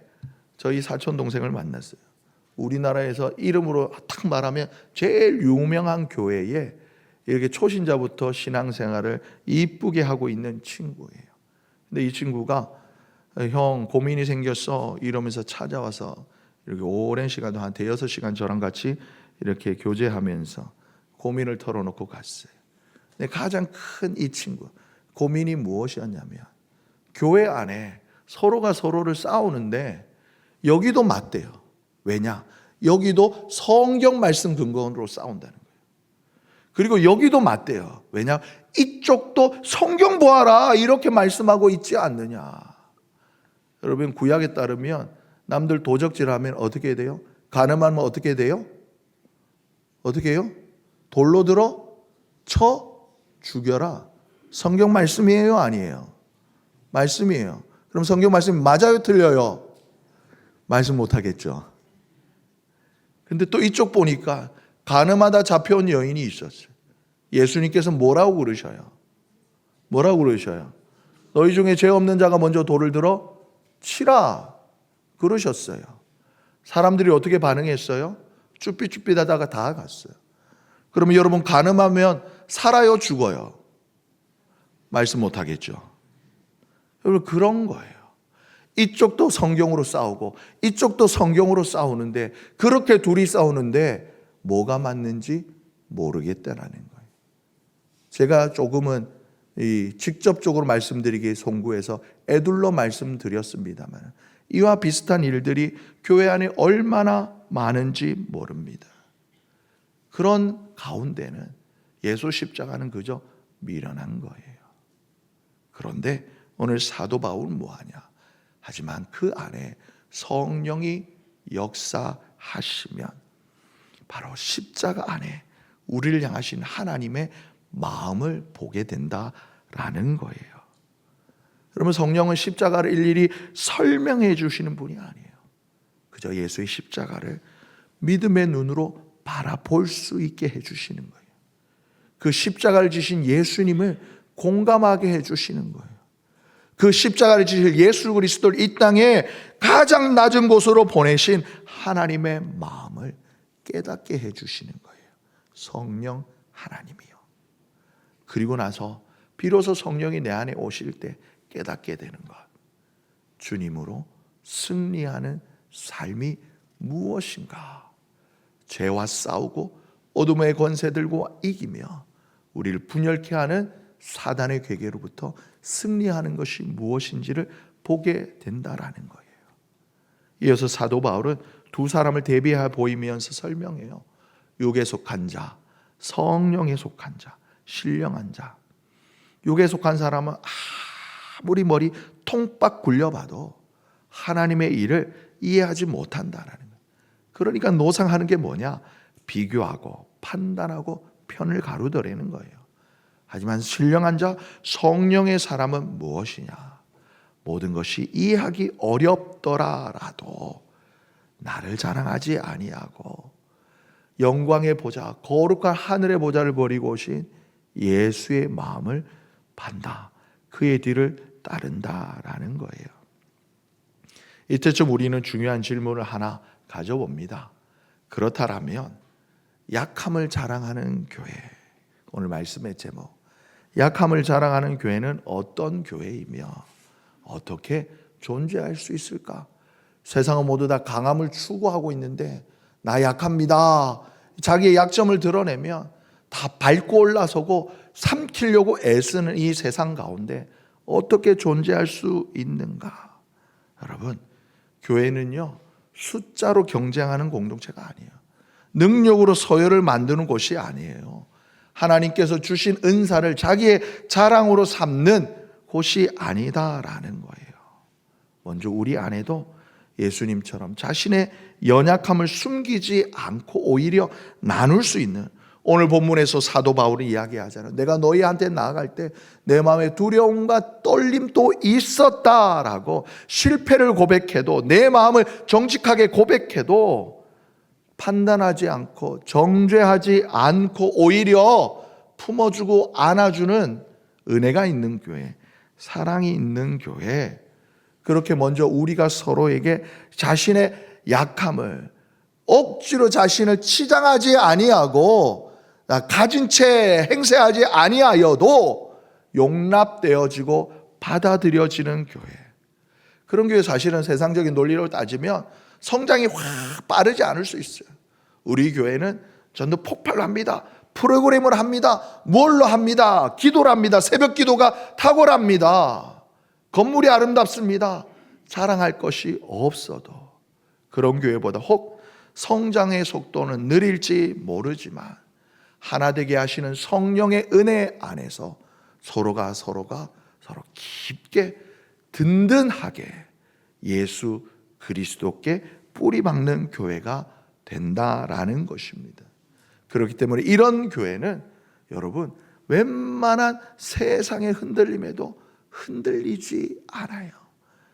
저희 사촌 동생을 만났어요. 우리나라에서 이름으로 딱 말하면 제일 유명한 교회에 이렇게 초신자부터 신앙생활을 이쁘게 하고 있는 친구예요. 근데 이 친구가 형 고민이 생겼어 이러면서 찾아와서 이렇게 오랜 시간도 한 대여섯 시간 저랑 같이 이렇게 교제하면서 고민을 털어놓고 갔어요. 근데 가장 큰 이 친구 고민이 무엇이었냐면 교회 안에 서로가 서로를 싸우는데 여기도 맞대요. 왜냐? 여기도 성경 말씀 근거로 싸운다는 거예요. 그리고 여기도 맞대요. 왜냐? 이쪽도 성경 보아라 이렇게 말씀하고 있지 않느냐. 여러분 구약에 따르면 남들 도적질하면 어떻게 돼요? 간음하면 어떻게 돼요? 어떻게 해요? 돌로 들어 쳐 죽여라. 성경 말씀이에요? 아니에요? 말씀이에요. 그럼 성경 말씀이 맞아요? 틀려요? 말씀 못하겠죠. 근데 또 이쪽 보니까 간음하다 잡혀온 여인이 있었어요. 예수님께서 뭐라고 그러셔요? 뭐라고 그러셔요? 너희 중에 죄 없는 자가 먼저 돌을 들어 치라 그러셨어요. 사람들이 어떻게 반응했어요? 쭈삣쭈삣하다가 다 갔어요. 그러면 여러분 간음하면 살아요? 죽어요? 말씀 못하겠죠. 여러분 그런 거예요. 이쪽도 성경으로 싸우고 이쪽도 성경으로 싸우는데 그렇게 둘이 싸우는데 뭐가 맞는지 모르겠다라는 거예요. 제가 조금은 직접적으로 말씀드리기 송구해서 애둘러 말씀드렸습니다만 이와 비슷한 일들이 교회 안에 얼마나 많은지 모릅니다. 그런 가운데는 예수 십자가는 그저 미련한 거예요. 그런데 오늘 사도 바울은 뭐하냐? 하지만 그 안에 성령이 역사하시면 바로 십자가 안에 우리를 향하신 하나님의 마음을 보게 된다라는 거예요. 여러분 성령은 십자가를 일일이 설명해 주시는 분이 아니에요. 그저 예수의 십자가를 믿음의 눈으로 바라볼 수 있게 해주시는 거예요. 그 십자가를 지신 예수님을 공감하게 해주시는 거예요. 그 십자가를 지실 예수 그리스도를 이 땅에 가장 낮은 곳으로 보내신 하나님의 마음을 깨닫게 해주시는 거예요. 성령 하나님이요. 그리고 나서 비로소 성령이 내 안에 오실 때 깨닫게 되는 것. 주님으로 승리하는 삶이 무엇인가? 죄와 싸우고 어둠의 권세들과 이기며 우리를 분열케 하는 사단의 괴계로부터 승리하는 것이 무엇인지를 보게 된다라는 거예요. 이어서 사도 바울은 두 사람을 대비해 보이면서 설명해요. 육에 속한 자, 성령에 속한 자, 신령한 자. 육에 속한 사람은 아무리 머리 통박 굴려봐도 하나님의 일을 이해하지 못한다라는 거예요. 그러니까 노상하는 게 뭐냐? 비교하고 판단하고 편을 가루더라는 거예요. 하지만 신령한 자, 성령의 사람은 무엇이냐? 모든 것이 이해하기 어렵더라도 나를 자랑하지 아니하고 영광의 보좌, 거룩한 하늘의 보좌를 버리고 오신 예수의 마음을 반다. 그의 뒤를 따른다라는 거예요. 이때쯤 우리는 중요한 질문을 하나 가져봅니다. 그렇다면 약함을 자랑하는 교회, 오늘 말씀의 제목, 약함을 자랑하는 교회는 어떤 교회이며 어떻게 존재할 수 있을까? 세상은 모두 다 강함을 추구하고 있는데 나 약합니다. 자기의 약점을 드러내면 다 밟고 올라서고 삼키려고 애쓰는 이 세상 가운데 어떻게 존재할 수 있는가? 여러분, 교회는요 숫자로 경쟁하는 공동체가 아니에요. 능력으로 서열을 만드는 곳이 아니에요. 하나님께서 주신 은사를 자기의 자랑으로 삼는 곳이 아니다라는 거예요. 먼저 우리 안에도 예수님처럼 자신의 연약함을 숨기지 않고 오히려 나눌 수 있는, 오늘 본문에서 사도 바울이 이야기하잖아요. 내가 너희한테 나아갈 때 내 마음에 두려움과 떨림도 있었다라고 실패를 고백해도 내 마음을 정직하게 고백해도 판단하지 않고 정죄하지 않고 오히려 품어주고 안아주는 은혜가 있는 교회, 사랑이 있는 교회, 그렇게 먼저 우리가 서로에게 자신의 약함을 억지로 자신을 치장하지 아니하고 가진 채 행세하지 아니하여도 용납되어지고 받아들여지는 교회, 그런 교회 사실은 세상적인 논리로 따지면 성장이 확 빠르지 않을 수 있어요. 우리 교회는 전도 폭발로 합니다. 프로그램을 합니다. 뭘로 합니다. 기도를 합니다. 새벽 기도가 탁월합니다. 건물이 아름답습니다. 자랑할 것이 없어도 그런 교회보다 혹 성장의 속도는 느릴지 모르지만 하나 되게 하시는 성령의 은혜 안에서 서로가 서로 깊게 든든하게 예수 그리스도께 뿌리 박는 교회가 된다라는 것입니다. 그렇기 때문에 이런 교회는 여러분 웬만한 세상의 흔들림에도 흔들리지 않아요.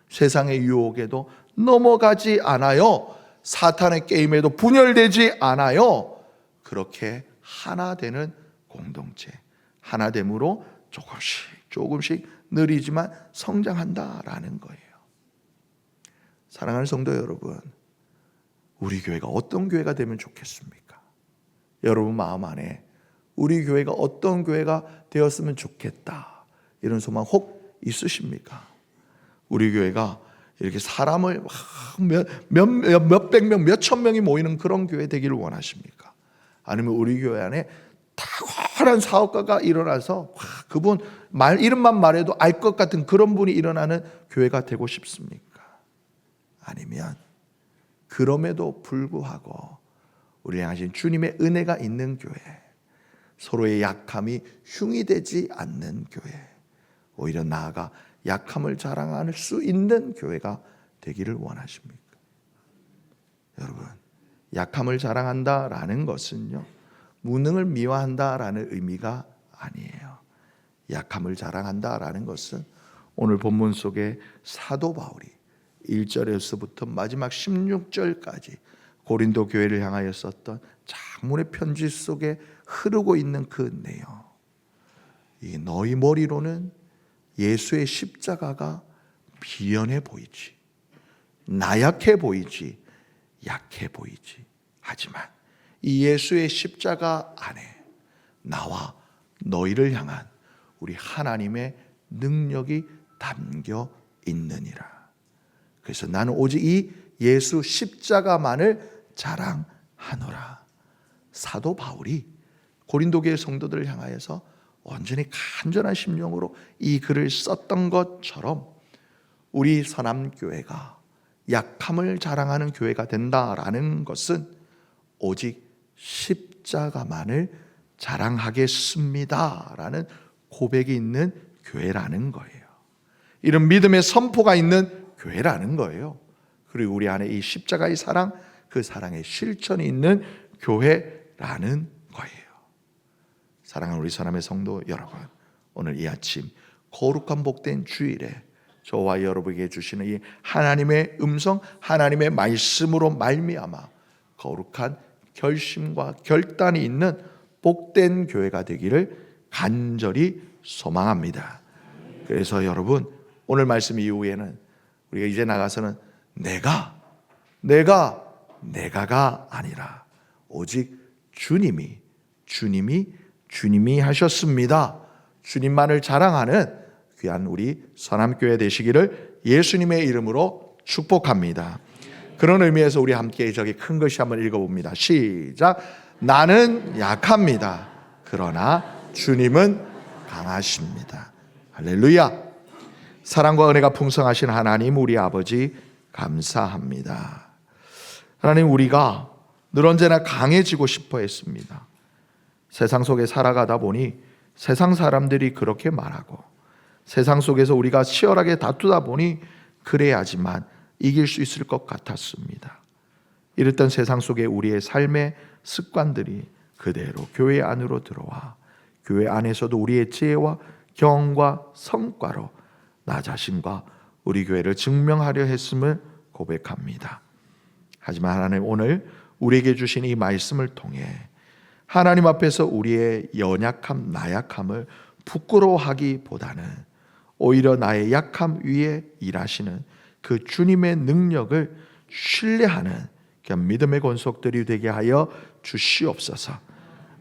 세상의 유혹에도 넘어가지 않아요. 사탄의 게임에도 분열되지 않아요. 그렇게 하나 되는 공동체, 하나됨으로 조금씩 느리지만 성장한다라는 거예요. 사랑하는 성도 여러분, 우리 교회가 어떤 교회가 되면 좋겠습니까? 여러분 마음 안에 우리 교회가 어떤 교회가 되었으면 좋겠다, 이런 소망 혹 있으십니까? 우리 교회가 이렇게 사람을 몇백 명, 몇천 명이 모이는 그런 교회 되기를 원하십니까? 아니면 우리 교회 안에 탁월한 사업가가 일어나서 그분 이름만 말해도 알 것 같은 그런 분이 일어나는 교회가 되고 싶습니까? 아니면 그럼에도 불구하고 우리 향하신 주님의 은혜가 있는 교회, 서로의 약함이 흉이 되지 않는 교회, 오히려 나아가 약함을 자랑할 수 있는 교회가 되기를 원하십니까? 여러분, 약함을 자랑한다라는 것은요, 무능을 미화한다라는 의미가 아니에요. 약함을 자랑한다라는 것은 오늘 본문 속에 사도 바울이 1절에서부터 마지막 16절까지 고린도 교회를 향하여 썼던 장문의 편지 속에 흐르고 있는 그 내용, 이 너희 머리로는 예수의 십자가가 비연해 보이지, 나약해 보이지, 약해 보이지, 하지만 이 예수의 십자가 안에 나와 너희를 향한 우리 하나님의 능력이 담겨 있느니라. 그래서 나는 오직 이 예수 십자가만을 자랑하노라. 사도 바울이 고린도 교회 성도들을 향하여서 온전히 간절한 심령으로 이 글을 썼던 것처럼 우리 선함교회가 약함을 자랑하는 교회가 된다라는 것은 오직 십자가만을 자랑하겠습니다라는 고백이 있는 교회라는 거예요. 이런 믿음의 선포가 있는 교회라는 거예요. 그리고 우리 안에 이 십자가의 사랑, 그 사랑의 실천이 있는 교회라는 거예요. 사랑하는 우리 선함의 성도 여러분, 오늘 이 아침 거룩한 복된 주일에 저와 여러분에게 주시는 이 하나님의 음성, 하나님의 말씀으로 말미암아 거룩한 결심과 결단이 있는 복된 교회가 되기를 간절히 소망합니다. 그래서 여러분, 오늘 말씀 이후에는 우리가 이제 나가서는 내가가 아니라 오직 주님이 하셨습니다. 주님만을 자랑하는 귀한 우리 선함교회 되시기를 예수님의 이름으로 축복합니다. 그런 의미에서 우리 함께 저기 큰 글씨 한번 읽어봅니다. 시작. 나는 약합니다. 그러나 주님은 강하십니다. 할렐루야. 사랑과 은혜가 풍성하신 하나님, 우리 아버지 감사합니다. 하나님, 우리가 늘 언제나 강해지고 싶어 했습니다. 세상 속에 살아가다 보니 세상 사람들이 그렇게 말하고, 세상 속에서 우리가 치열하게 다투다 보니 그래야지만 이길 수 있을 것 같았습니다. 이랬던 세상 속에 우리의 삶의 습관들이 그대로 교회 안으로 들어와 교회 안에서도 우리의 지혜와 경험과 성과로 나 자신과 우리 교회를 증명하려 했음을 고백합니다. 하지만 하나님, 오늘 우리에게 주신 이 말씀을 통해 하나님 앞에서 우리의 연약함, 나약함을 부끄러워하기보다는 오히려 나의 약함 위에 일하시는 그 주님의 능력을 신뢰하는 믿음의 권속들이 되게 하여 주시옵소서.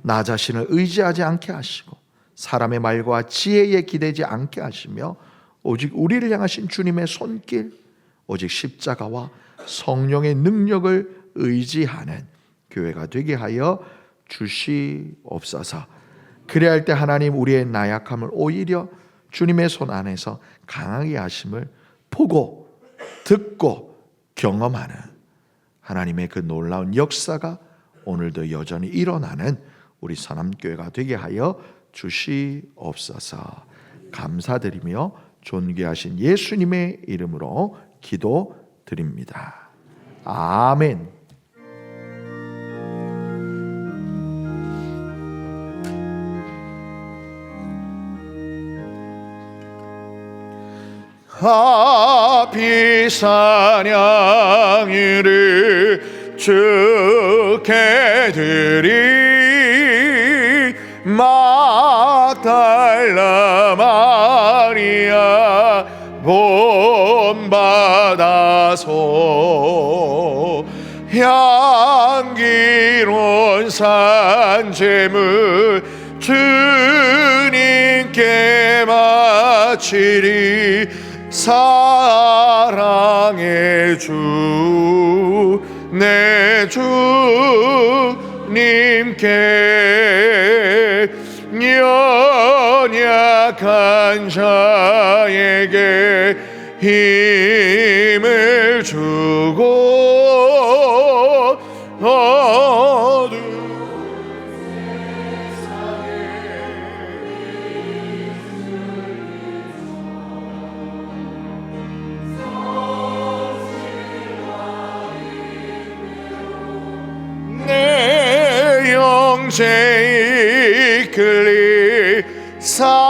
나 자신을 의지하지 않게 하시고 사람의 말과 지혜에 기대지 않게 하시며 오직 우리를 향하신 주님의 손길, 오직 십자가와 성령의 능력을 의지하는 교회가 되게 하여 주시옵소서. 그래야 할 때 하나님 우리의 나약함을 오히려 주님의 손 안에서 강하게 하심을 보고 듣고 경험하는 하나님의 그 놀라운 역사가 오늘도 여전히 일어나는 우리 선함교회가 되게 하여 주시옵소서. 감사드리며 존귀하신 예수님의 이름으로 기도드립니다. 아멘. 하피 찬양이를 주께 드리 막달라 마리아 본받아서 향기로운 산재물 주님께 바치리. 사랑의 주 내 주님께 연약한 자에게 힘을 주고 내 영생이 이끌리 사랑의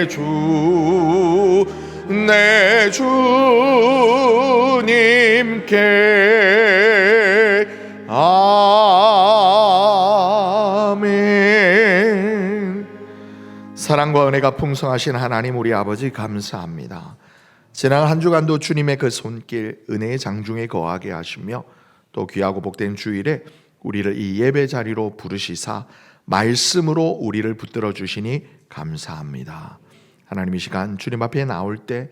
주 내 주님께 아멘. 사랑과 은혜가 풍성하신 하나님 우리 아버지 감사합니다. 지난 한 주간도 주님의 그 손길 은혜의 장중에 거하게 하시며 또 귀하고 복된 주일에 우리를 이 예배 자리로 부르시사 말씀으로 우리를 붙들어 주시니 감사합니다. 하나님 이 시간 주님 앞에 나올 때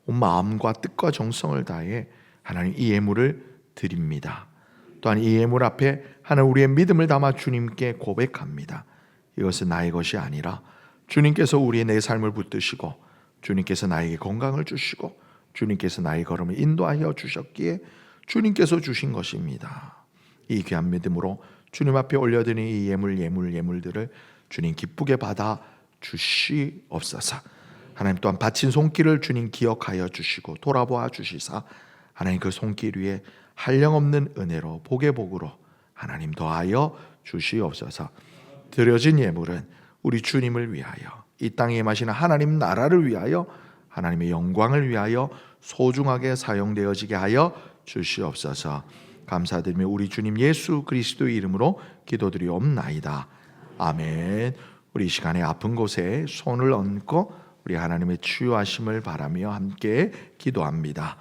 온 마음과 뜻과 정성을 다해 하나님 이 예물을 드립니다. 또한 이 예물 앞에 하나님 우리의 믿음을 담아 주님께 고백합니다. 이것은 나의 것이 아니라 주님께서 우리의 내 삶을 붙드시고 주님께서 나에게 건강을 주시고 주님께서 나의 걸음을 인도하여 주셨기에 주님께서 주신 것입니다. 이 귀한 믿음으로 주님 앞에 올려드린 이 예물들을 주님 기쁘게 받아 주시옵소서. 하나님 또한 바친 손길을 주님 기억하여 주시고 돌아보아 주시사 하나님 그 손길 위에 한량없는 은혜로 복의 복으로 하나님 더하여 주시옵소서. 드려진 예물은 우리 주님을 위하여 이 땅에 임하시는 하나님 나라를 위하여 하나님의 영광을 위하여 소중하게 사용되어지게 하여 주시옵소서. 감사드리며 우리 주님 예수 그리스도의 이름으로 기도드리옵나이다. 아멘. 우리 이 시간에 아픈 곳에 손을 얹고 우리 하나님의 치유하심을 바라며 함께 기도합니다.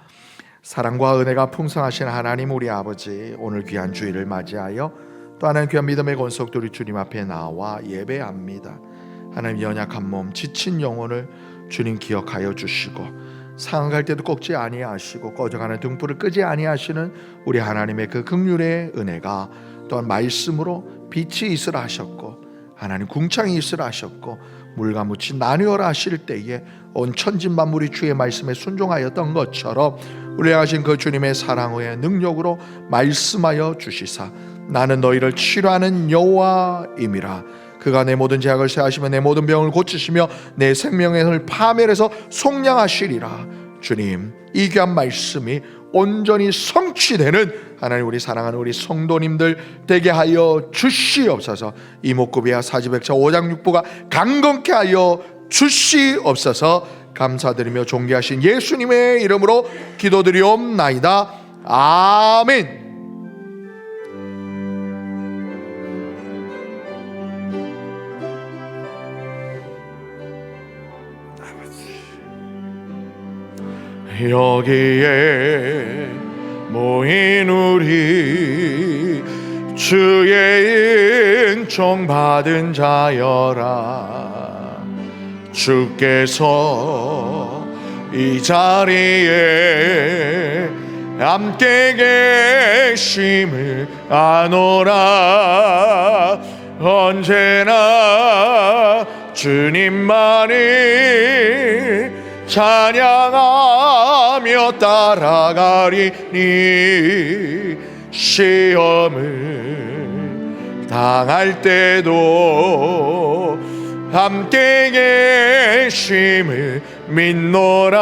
사랑과 은혜가 풍성하신 하나님 우리 아버지, 오늘 귀한 주일을 맞이하여 또 하나님 귀한 믿음의 권속들이 주님 앞에 나와 예배합니다. 하나님 연약한 몸, 지친 영혼을 주님 기억하여 주시고 상한 때도 꺾지 아니하시고 꺼져가는 등불을 끄지 아니하시는 우리 하나님의 그 긍휼의 은혜가 또한 말씀으로 빛이 있으라 하셨고 하나님 궁창이 있으라 하셨고 물과 묻이 나누어라 하실 때에 온 천진 만물이 주의 말씀에 순종하였던 것처럼 우리 하신 그 주님의 사랑의 능력으로 말씀하여 주시사 나는 너희를 치료하는 여호와임이라. 그가 내 모든 죄악을 사하시며 내 모든 병을 고치시며 내 생명을 파멸해서 속량하시리라. 주님, 이 귀한 말씀이 온전히 성취되는 하나님 우리 사랑하는 우리 성도님들 되게 하여 주시옵소서. 이목구비와 사지백차 5장 6부가 강건케 하여 주시옵소서. 감사드리며 존귀하신 예수님의 이름으로 기도드리옵나이다. 아멘. 여기에 모인 우리 주의 은총 받은 자여라. 주께서 이 자리에 함께 계심을 아노라. 언제나 주님만이 찬양하며 따라가리니 시험을 당할 때도 함께 계심을 믿노라.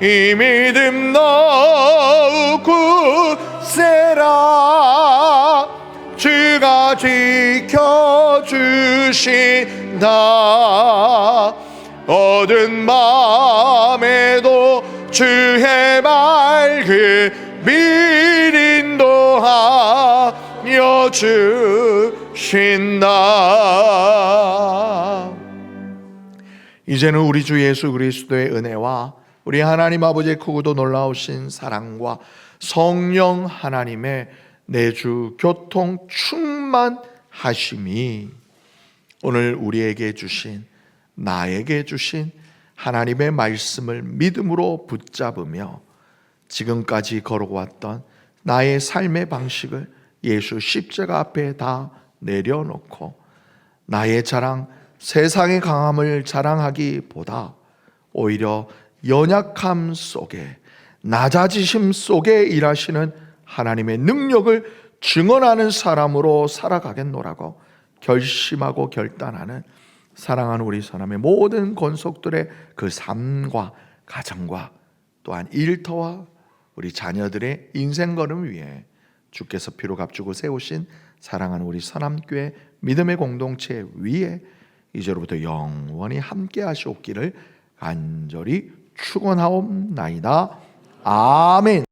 이 믿음 더욱 굳세라. 주가 지켜주신다. 어두운 맘에도 주의 밝은 빛 인도하여 주신다. 이제는 우리 주 예수 그리스도의 은혜와 우리 하나님 아버지의 크고도 놀라우신 사랑과 성령 하나님의 내주 교통 충만하심이 오늘 우리에게 주신, 나에게 주신 하나님의 말씀을 믿음으로 붙잡으며 지금까지 걸어왔던 나의 삶의 방식을 예수 십자가 앞에 다 내려놓고 나의 자랑, 세상의 강함을 자랑하기보다 오히려 연약함 속에, 낮아지심 속에 일하시는 하나님의 능력을 증언하는 사람으로 살아가겠노라고 결심하고 결단하는 사랑하는 우리 사람의 모든 권속들의 그 삶과 가정과 또한 일터와 우리 자녀들의 인생 걸음 위에 주께서 피로 값주고 세우신 사랑하는 우리 선함교회 믿음의 공동체 위에 이제로부터 영원히 함께 하시옵기를 간절히 축원하옵나이다. 아멘.